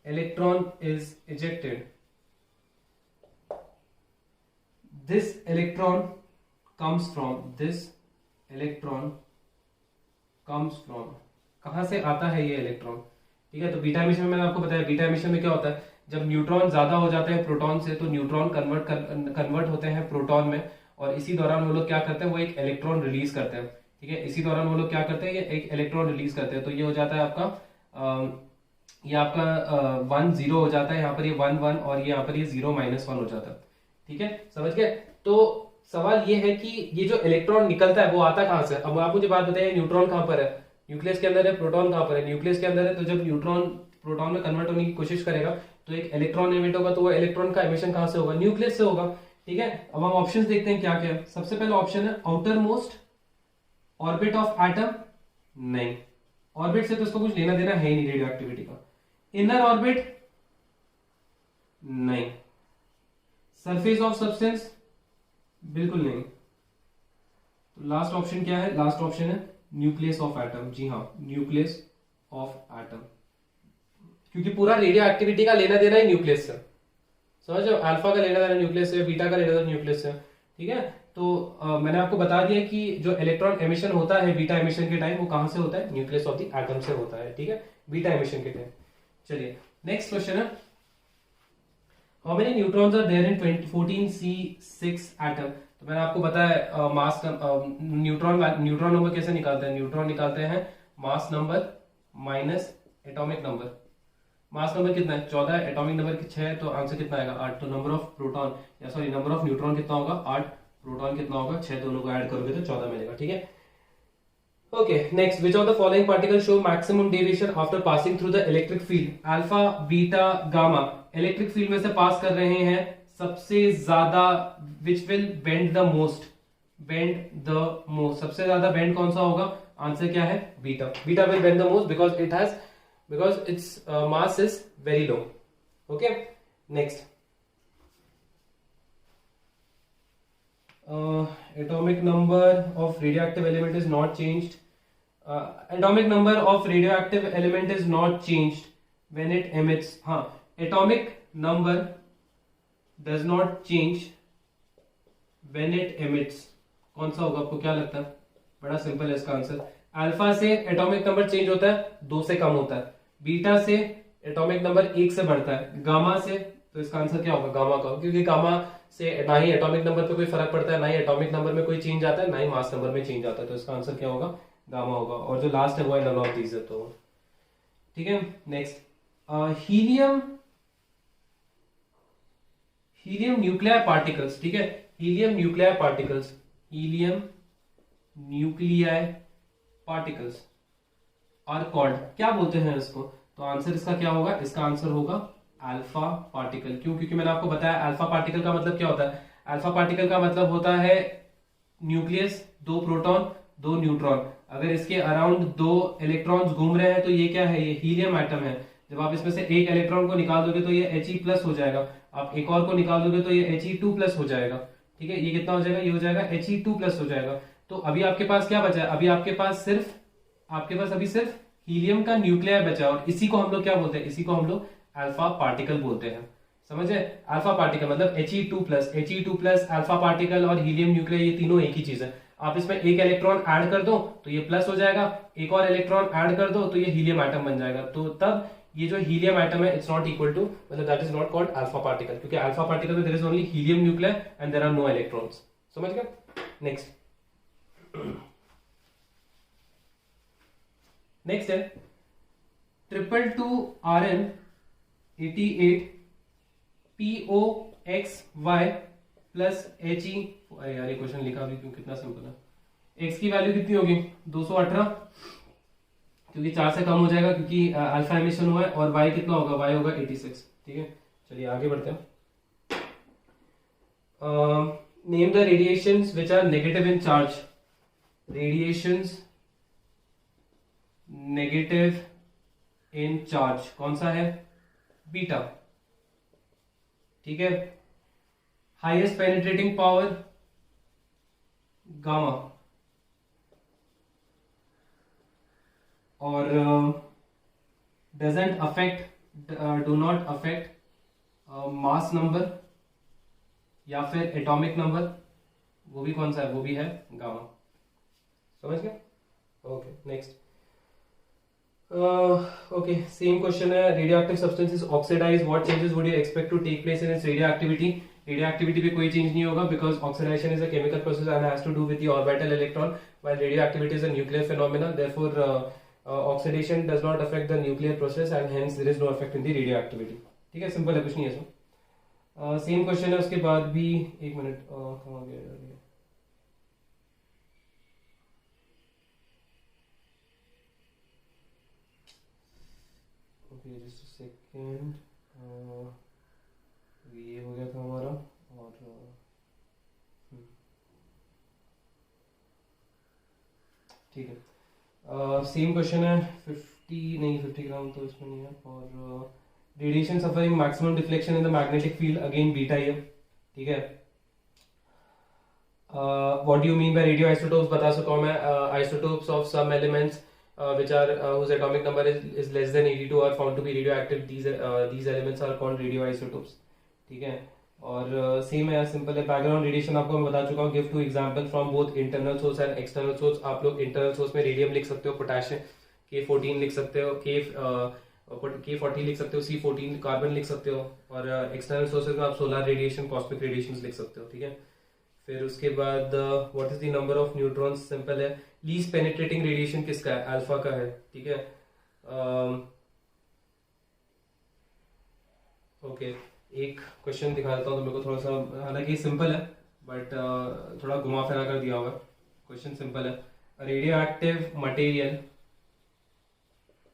electron is ejected, this electron comes from, this electron comes from, कहां से आता है ये इलेक्ट्रॉन। ठीक है, तो बीटा एमिशन में मैंने आपको बताया, बीटा एमिशन में क्या होता है, जब न्यूट्रॉन ज्यादा हो जाते हैं प्रोटॉन से, तो न्यूट्रॉन कन्वर्ट होते हैं प्रोटॉन में, और इसी दौरान वो लोग क्या करते हैं, वो एक इलेक्ट्रॉन रिलीज करते हैं। ठीक है, इसी दौरान वो लोग क्या करते हैं, ये एक इलेक्ट्रॉन रिलीज करते हैं। तो ये हो जाता है आपका ये आपका 1 0 हो जाता है, यहाँ पर ये 1 1, और ये यहाँ पर ये 0 -1 हो जाता है। ठीक है, समझ गए। तो सवाल ये है कि ये जो इलेक्ट्रॉन निकलता है वो आता कहाँ से। अब आप मुझे बात बताइए, न्यूट्रॉन कहाँ पर है, न्यूक्लियस के अंदर है, प्रोटॉन कहाँ पर है, न्यूक्लियस के अंदर है। तो जब न्यूट्रॉन प्रोटॉन में कन्वर्ट होने की कोशिश करेगा तो एक इलेक्ट्रॉन एमिट होगा, तो वो इलेक्ट्रॉन का एमिशन कहाँ से होगा, न्यूक्लियस से होगा। ठीक है, अब हम ऑप्शन देखते हैं क्या क्या है। सबसे पहला ऑप्शन है outer most orbit of atom, नहीं, ऑर्बिट से तो इसको कुछ लेना देना है ही नहीं रेडियो एक्टिविटी का। इनर ऑर्बिट, नहीं। सरफेस ऑफ सब्सटेंस, बिल्कुल नहीं। तो लास्ट ऑप्शन क्या है, लास्ट ऑप्शन है न्यूक्लियस ऑफ एटम। जी हाँ, न्यूक्लियस ऑफ एटम, क्योंकि पूरा रेडियो एक्टिविटी का लेना देना है न्यूक्लियस से। समझ लो, अल्फा का लेना देना न्यूक्लियस से, बीटा का लेना देना न्यूक्लियस से। ठीक है, तो मैंने आपको बता दिया कि जो इलेक्ट्रॉन एमिशन होता है बीटा एमिशन के टाइम, वो कहां से होता है, न्यूक्लियस ऑफ द एटम से होता है। ठीक है, बीटा एमिशन के टाइम। चलिए नेक्स्ट क्वेश्चन है, how many neutrons are there in 14C6 atom. तो मैंने आपको बताया मास न्यूट्रॉन नंबर कैसे निकालते हैं, न्यूट्रॉन निकालते हैं मास number minus atomic number. Mass number कितना है, 14 है, एटॉमिक नंबर 6 है, तो आंसर कितना आएगा, 8। तो नंबर ऑफ प्रोटॉन, या सॉरी नंबर ऑफ न्यूट्रॉन कितना होगा, 8, प्रोटॉन कितना होगा 6, दोनों को ऐड करोगे तो 14 मिलेगा। ठीक है, okay next, which of the following particle show maximum deviation after passing through the electric field. Alpha beta gamma electric field में से पास कर रहे हैं, सबसे ज्यादा which will bend the most, सबसे ज्यादा बेंड कौन सा होगा, आंसर क्या है, beta. Beta will bend the most because its mass is very low. Okay, next, atomic number of radioactive element is not changed. Atomic number of radioactive element is not changed when it emits. हाँ, atomic number does not change when it emits. कौन सा होगा, आपको क्या लगता है, बड़ा simple है इसका आंसर। अल्फा से एटॉमिक नंबर चेंज होता है, 2 से कम होता है। बीटा से एटॉमिक नंबर 1 से बढ़ता है। गामा से, तो इसका आंसर क्या होगा, गामा का, क्योंकि गामा से ना ही एटॉमिक नंबर पे कोई फर्क पड़ता है, ना ही एटॉमिक नंबर में कोई चेंज आता है, ना ही मास नंबर में चेंज आता है। तो इसका आंसर क्या होगा, गामा होगा। और जो लास्ट है वो है नन ऑफ दीज है। तो ठीक है, नेक्स्ट, हीलियम न्यूक्लियर पार्टिकल्स। ठीक है, helium nuclear particles, helium nuclear particles are called, क्या बोलते हैं इसको। तो आंसर इसका क्या होगा, इसका आंसर होगा अल्फा पार्टिकल। क्यों, क्योंकि मैंने आपको बताया अल्फा पार्टिकल का मतलब क्या होता है, अल्फा पार्टिकल का मतलब होता है न्यूक्लियस, 2 प्रोटॉन 2 न्यूट्रॉन। अगर इसके अराउंड 2 इलेक्ट्रॉन्स घूम रहे हैं तो ये क्या है, ये हीलियम एटम है। जब आप इसमें से एक इलेक्ट्रॉन को निकाल दोगे तो ये He प्लस हो जाएगा, आप एक और को निकाल दोगे तो ये He2 प्लस हो जाएगा। ठीक है, ये कितना हो जाएगा, ये हो जाएगा He2 प्लस हो जाएगा। तो अभी आपके पास क्या बचा है, अभी आपके पास अभी सिर्फ हीलियम का न्यूक्लियर बचा है, और इसी को हम लोग क्या बोलते हैं, इसी को हम लोग अल्फा पार्टिकल बोलते हैं। समझे, अल्फा पार्टिकल मतलब He2 प्लस अल्फा पार्टिकल और हीलियम न्यूक्लियर, ये तीनों एक ही चीज है। आप इसमें एक इलेक्ट्रॉन ऐड कर दो तो ये प्लस हो जाएगा, एक और इलेक्ट्रॉन ऐड कर दो तो ये हीलियम एटम बन जाएगा। तो तब ये जो हीलियम एटम है, इट्स नॉट इक्वल टू, मतलब that is not called alpha particle, क्योंकि अल्फा पार्टिकल में there is only helium nuclear and there are no electrons. समझ गए? नेक्स्ट है 222RN88 POXY प्लस He। अरे यार ये क्वेश्चन लिखा भी क्यों, कितना सिंपल है। x की वैल्यू कितनी होगी 218, क्योंकि 4 से कम हो जाएगा क्योंकि अल्फा एमिशन हुआ है, और y कितना होगा, y होगा 86। ठीक है, चलिए आगे बढ़ते हैं। Name the radiations which are negative in charge. Radiations negative in charge कौन सा है, बीटा। ठीक है, हाईएस्ट पेनिट्रेटिंग पावर गामा, और doesn't affect, do not affect mass number या फिर एटॉमिक नंबर, वो भी कौन सा है, वो भी है गामा। समझ गए? Okay, next. Okay, same question है। Radioactive substance is oxidise, what changes would you expect to take place in its radioactivity. Radioactivity पे कोई चेंज नहीं होगा, because oxidisation is a chemical process and has to do with the orbital electron, while radioactivity is a nuclear phenomena, therefore oxidation does not affect the nuclear process and hence there is no effect in the radioactivity. ठीक है, simple है, कुछ नहीं है इसमें। Same question है उसके बाद भी, एक मिनट, कहाँ गया। ओके, जस्ट अ सेकंड, ये हो गया था हमारा, और ठीक है, सेम क्वेश्चन है। 50 ग्राम तो इसमें नहीं है। और radiation suffering maximum deflection in the magnetic field, again beta ही है। ठीक है, what do you mean by radioisotopes, बता चुका हूं मैं। Isotopes of some elements which are whose atomic number is less than 82 are found to be radioactive. These elements are called radioisotopes. ठीक है, और सेम है, सिंपल है। Background radiation आपको मैं बता चुका हूँ। Give two example from both internal source and external source. आप लोग इंटरनल सोर्स में रेडियम लिख सकते हो, पोटेशियम K14 लिख सकते हो, K40 लिख सकते हो, C14 कार्बन लिख सकते हो, और एक्सटर्नल सोर्सेज में आप सोलर रेडिएशन, कॉस्मिक रेडिएशन लिख सकते हो। ठीक है, फिर उसके बाद what is the number of neutrons, simple है। लीस्ट पेनिट्रेटिंग रेडिएशन किसका है, अल्फा का है। ठीक है, ओके, एक क्वेश्चन दिखा देता हूँ तो मेरे को थोड़ा सा, हालांकि सिंपल है बट थोड़ा घुमा फिरा कर दिया होगा। क्वेश्चन सिंपल है। Radio active material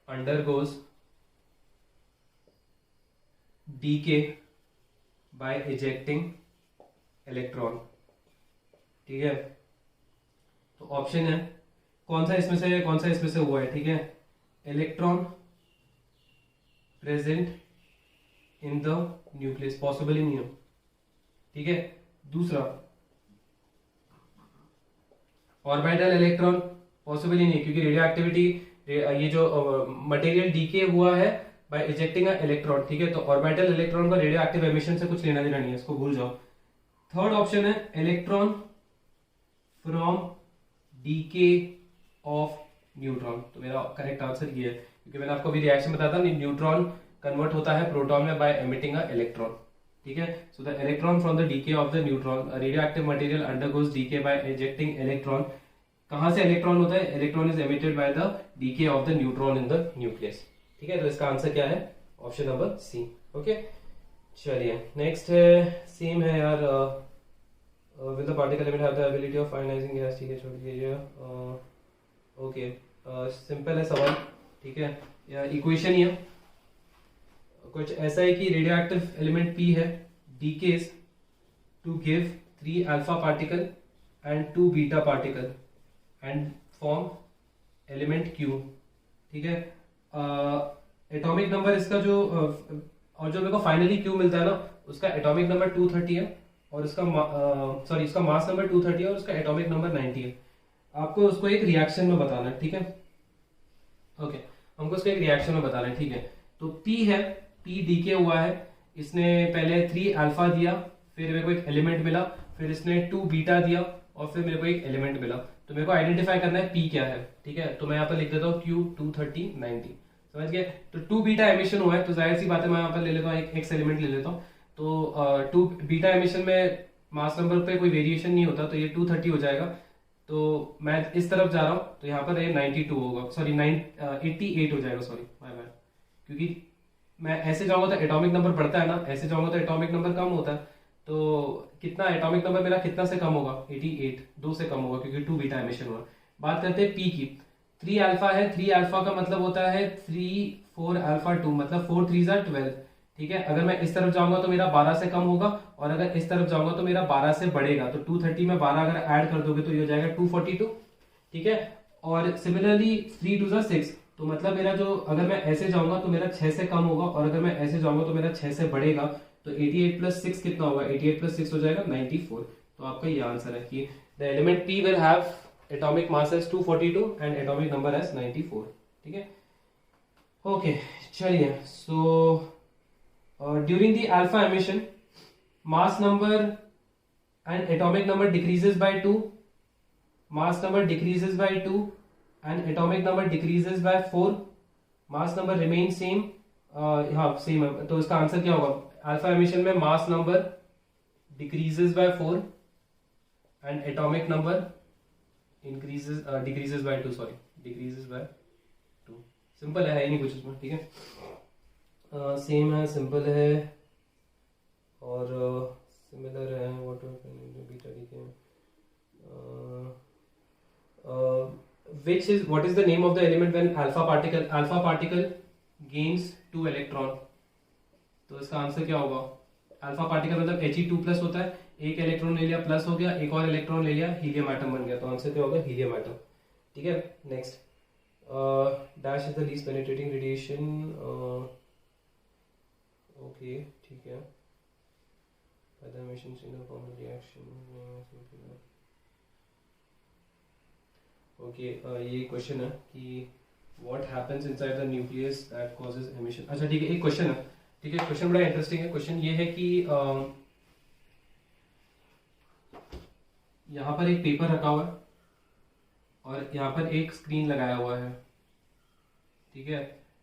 undergoes decay by ejecting electron। ठीक है, तो ऑप्शन है कौन सा इसमें से हुआ है। ठीक है, electron present in the nucleus, possible ही नहीं हो। ठीक है, दूसरा ऑर्बिटल इलेक्ट्रॉन, पॉसिबल ही नहीं, क्योंकि रेडियो एक्टिविटी, ये जो मटेरियल डीके हुआ है बाय इजेक्टिंग अ इलेक्ट्रॉन। ठीक है, तो ऑर्बिटल इलेक्ट्रॉन का रेडियो एक्टिव एमिशन से कुछ लेना देना नहीं है, इसको भूल जाओ। थर्ड ऑप्शन है electron from DK of neutron. तो मेरा करेक्ट आंसर ये है, क्योंकि मैंने आपको अभी रिएक्शन बताया था, न्यूट्रॉन कन्वर्ट होता है प्रोटॉन में बाय एमिटिंग अ इलेक्ट्रॉन। ठीक है, so the electron from the decay of the neutron, radio active material undergoes decay by ejecting electron. कहां से इलेक्ट्रॉन होता है, electron is emitted by the decay of the neutron in the nucleus. ठीक है, तो इसका आंसर क्या है, ऑप्शन नंबर सी। ओके, चलिए नेक्स्ट है, सेम है यार। Will the particle element have the ability of ionising gas. ठीक है, छोड़ दीजिए। ओके, सिंपल है सवाल। ठीक है, या इक्वेशन ही है कुछ ऐसा है कि रेडियो एक्टिव एलिमेंट P है, decays to give 3 alpha particle and 2 beta particle and form element Q। ठीक है, एटॉमिक नंबर इसका जो और जो मेरे को फाइनली क्यू मिलता है ना, उसका एटॉमिक नंबर 230 है और इसका सॉरी इसका मास नंबर 230 है और उसका एटॉमिक नंबर 90 है। आपको उसको एक रिएक्शन में बताना है, ठीक है। ओके, हमको उसको एक रिएक्शन में बताना है, ठीक है। तो P है, P डीके हुआ है, इसने पहले 3 अल्फा दिया, फिर मेरे को एक एलिमेंट मिला, फिर इसने 2 बीटा दिया और फिर मेरे को एक एलिमेंट मिला। तो मेरे को आइडेंटिफाई करना है P क्या है, ठीक है। तो मैं यहाँ पर लिख देता हूँ Q 230 90, समझ गए। तो 2 बीटा एमिशन हुआ है, तो जाहिर सी बात है मैं यहाँ पर ले लेता हूँ एक एक्स एलिमेंट ले लेता हूँ। तो 2 बीटा एमिशन में मास नंबर पे कोई वेरिएशन नहीं होता, तो ये 230 हो जाएगा। तो मैं इस तरफ जा रहा हूँ, तो यहाँ पर ये 92 होगा, सॉरी 88 हो जाएगा, सॉरी माय बैड। क्योंकि मैं ऐसे जाऊंगा तो एटॉमिक नंबर बढ़ता है ना, ऐसे जाऊंगा तो एटॉमिक नंबर कम होता है। तो कितना एटॉमिक नंबर मेरा कितना से कम होगा, 88, 2 से कम होगा क्योंकि 2 बीटा एमिशन हुआ। बात करते हैं पी की। 3 अल्फा है, 3 अल्फा का मतलब होता है 3 4 अल्फा 2, मतलब 4 3 12, ठीक है। अगर मैं इस तरफ जाऊंगा तो मेरा 12 से कम होगा, और अगर इस तरफ जाऊंगा तो मेरा 12 से बढ़ेगा। तो 230 में 12 अगर ऐड कर दोगे तो ये हो जाएगा 242, ठीक है। और सिमिलरली 3 2 6, तो मतलब मेरा जो, अगर मैं ऐसे जाऊंगा तो मेरा 6 से कम होगा, और अगर मैं ऐसे जाऊंगा तो मेरा 6 से बढ़ेगा। तो 88 प्लस 6 कितना होगा, 88 प्लस 6 हो जाएगा 94। तो आपका ये आंसर है कि the element P will have atomic mass as 242 and atomic number as 94, ठीक है। ओके, चलिए। So during the alpha emission, mass number and atomic number decreases by 2, mass number decreases by 2 and atomic number decreases by 4, mass number remains same। हाँ same है, तो इसका answer क्या होगा, alpha emission में mass number decreases by 4 and atomic number increases decreases by 2, sorry decreases by 2। Simple है ही नहीं कुछ उसमें, ठीक है। सेम है, सिंपल है और सिमिलर है। What beta decay, what is the name of the element when alpha particle gains 2 electron? तो इसका आंसर क्या होगा, अल्फा पार्टिकल मतलब He2+ होता है, एक इलेक्ट्रॉन ले लिया प्लस हो गया, एक और इलेक्ट्रॉन ले लिया हीलियम एटम बन गया। तो आंसर क्या होगा, हीलियम एटम, ठीक है। Next, dash is the least penetrating radiation. Okay, ठीक है। ओके, ये क्वेश्चन है कि what happens inside the nucleus that causes emission. अच्छा ठीक है, एक क्वेश्चन है, ठीक है। क्वेश्चन बड़ा इंटरेस्टिंग है। क्वेश्चन ये है कि यहाँ पर एक पेपर रखा हुआ है और यहाँ पर एक स्क्रीन लगाया हुआ है, ठीक है।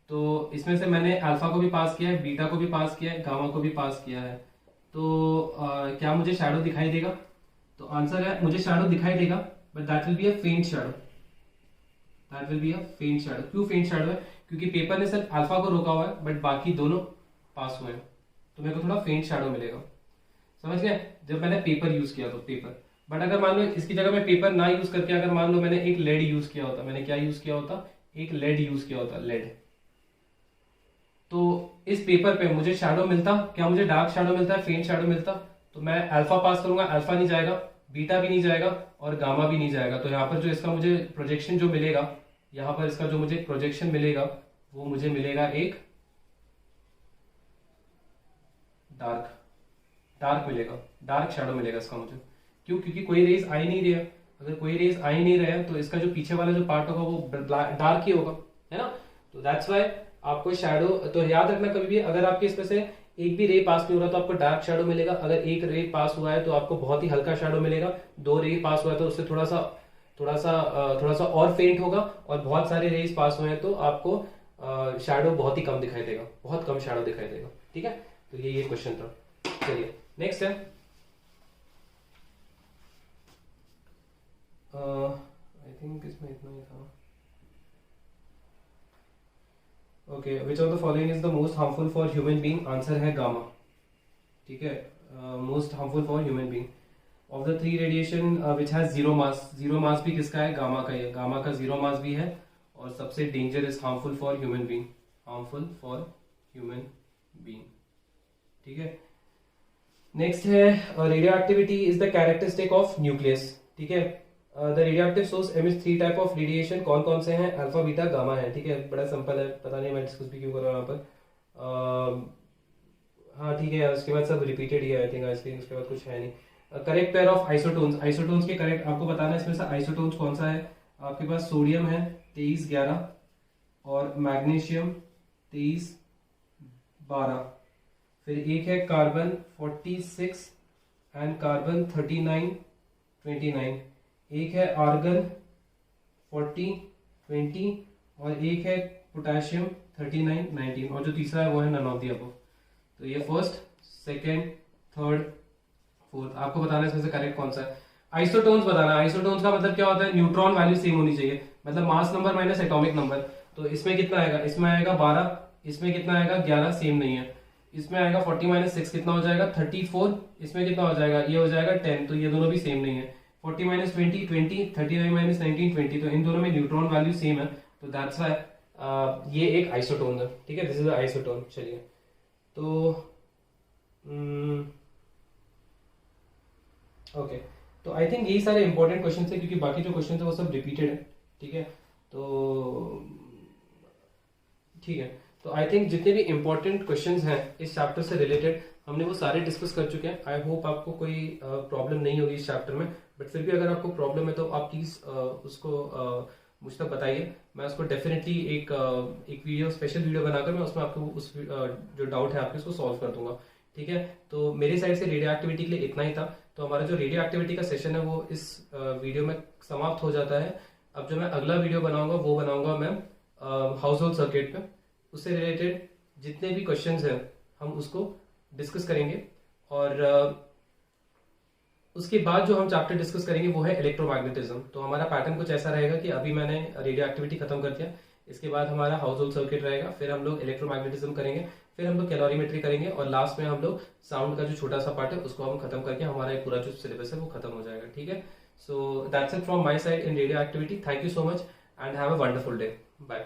तो इसमें से मैंने अल्फा को भी पास किया है, बीटा को भी पास किया है, गामा को भी पास किया है। तो क्या मुझे शैडो दिखाई देगा? तो आंसर है मुझे शैडो दिखाई देगा, but that will be a faint shadow, that will be a faint shadow. क्यों फेंट शैडो है? क्योंकि पेपर ने सिर्फ अल्फा को रोका हुआ है, बट बाकी दोनों पास हुए हैं, तो मेरे को थोड़ा फेंट शैडो मिलेगा, समझ गए। जब मैंने पेपर यूज किया तो पेपर, बट अगर मान लो इसकी जगह मैं पेपर ना यूज करके अगर मान लो मैंने एक लेड यूज किया होता, मैंने क्या यूज किया होता, एक लेड यूज किया होता, लेड, तो इस पेपर पे मुझे शैडो मिलता, क्या मुझे डार्क शैडो मिलता है, फेंट शैडो मिलता। तो मैं अल्फा पास करूंगा, अल्फा नहीं जाएगा, बीटा भी नहीं जाएगा और गामा भी नहीं जाएगा। तो यहाँ पर जो इसका मुझे प्रोजेक्शन जो मिलेगा, यहाँ पर इसका जो मुझे प्रोजेक्शन मिलेगा वो मुझे मिलेगा एक डार्क मिलेगा, डार्क शैडो मिलेगा इसका मुझे। क्यों? क्योंकि कोई रेज आ ही नहीं रहा। अगर कोई रेज आ ही नहीं रहा है तो इसका जो पीछे वाला जो पार्ट होगा वो डार्क ही होगा, है ना। तो दैट्स वाई आपको शैडो, तो याद रखना कभी भी अगर आपके इसमें से एक भी रे पास नहीं हो रहा तो आपको डार्क शैडो मिलेगा। अगर एक रे पास हुआ है तो आपको बहुत ही हल्का शैडो मिलेगा। 2 रे पास हुआ है तो उससे थोड़ा सा और फेंट होगा, और बहुत सारे रेज पास हुए हैं तो आपको शैडो बहुत ही कम दिखाई देगा, बहुत कम शैडो दिखाई देगा, ठीक है। तो ये क्वेश्चन था। चलिए नेक्स्ट है, आई थिंक इसमें इतना ही था। Okay, which of the following is the most harmful for human being? Answer है गामा, ठीक है। Most harmful for human being of the 3 radiation which has zero mass. Zero mass भी किसका है? गामा का है। गामा का जीरो मास भी है और सबसे danger is harmful for human being, harmful for human being, ठीक है। नेक्स्ट है radio activity is the characteristic of nucleus, ठीक है। The radioactive source emits 3 type of radiation, कौन कौन से हैं? अल्फा, बीटा, गामा है। ठीक है, बड़ा सिंपल है, पता नहीं मैं डिस्कस भी क्यों कर रहा हूँ यहाँ पर। हाँ ठीक है, उसके बाद सब रिपीटेड ही है आई थिंक, उसके बाद कुछ है नहीं। Correct pair of isotones, isotones के करेक्ट आपको बताना है इसमें से आइसोटोन्स कौन सा है। आपके पास सोडियम है 2311 और मैग्नीशियम 2312, फिर एक है कार्बन 46 एंड कार्बन 3929, एक है आर्गन 4020 और एक है पोटेशियम 3919, और जो तीसरा है वो है नन ऑफ द अबव। तो ये फर्स्ट, सेकेंड, थर्ड, फोर्थ, आपको बताना है इसमें से करेक्ट कौन सा है। आइसोटोन्स बताना, आइसोटोन्स का मतलब क्या होता है? न्यूट्रॉन वैल्यू सेम होनी चाहिए, मतलब मास नंबर माइनस एटॉमिक नंबर। तो इसमें कितना आएगा? इसमें आएगा 12, इसमें कितना आएगा? 11, सेम नहीं है। इसमें आएगा 40 माइनस 6 कितना हो जाएगा? 34, इसमें कितना हो जाएगा? ये हो जाएगा 10, तो ये दोनों भी सेम नहीं है। 40 माइनस 20, 20, 39 माइनस 19, 20, तो इन दोनों में न्यूट्रॉन वैल्यू सेम है, तो दैट्स व्हाई ये एक आइसोटोन है। ठीक है, दिस इज आइसोटोन। चलिए, तो ओके, तो आई थिंक यही सारे इंपॉर्टेंट क्वेश्चन थे, क्योंकि बाकी जो क्वेश्चन थे वो सब रिपीटेड है। ठीक है, तो ठीक है, तो आई थिंक जितने भी इंपॉर्टेंट क्वेश्चंस हैं इस चैप्टर से रिलेटेड हमने वो सारे डिस्कस कर चुके हैं। आई होप आपको कोई प्रॉब्लम नहीं होगी इस चैप्टर में, बट फिर भी अगर आपको प्रॉब्लम है तो आप प्लीज उसको मुझ तक बताइए। मैं उसको डेफिनेटली एक वीडियो, स्पेशल वीडियो बनाकर मैं उसमें आपको उस जो डाउट है आपके उसको सॉल्व कर दूंगा। ठीक है, तो मेरी साइड से रेडियो एक्टिविटी के लिए इतना ही था। तो हमारा जो रेडियो एक्टिविटी का सेशन है वो इस वीडियो में समाप्त हो जाता है। अब जो मैं अगला वीडियो बनाऊंगा वो बनाऊंगा मैं हाउस होल्ड सर्किट पे, उससे रिलेटेड जितने भी क्वेश्चंस हैं हम उसको डिस्कस करेंगे। और उसके बाद जो हम चैप्टर डिस्कस करेंगे वो है इलेक्ट्रोमैग्नेटिज्म। तो हमारा पैटर्न कुछ ऐसा रहेगा कि अभी मैंने रेडियो एक्टिविटी खत्म कर दिया, इसके बाद हमारा हाउस होल्ड सर्किट रहेगा, फिर हम लोग इलेक्ट्रोमैग्नेटिज्म करेंगे, फिर हम लोग कैलोरीमेट्री करेंगे, और लास्ट में हम लोग साउंड का जो छोटा सा पार्ट है उसको हम खत्म करके हमारा एक पूरा जो सिलेबस है वो खत्म हो जाएगा। ठीक है, so that's it from my side in radio activity. Thank you so much and have a wonderful day. Bye.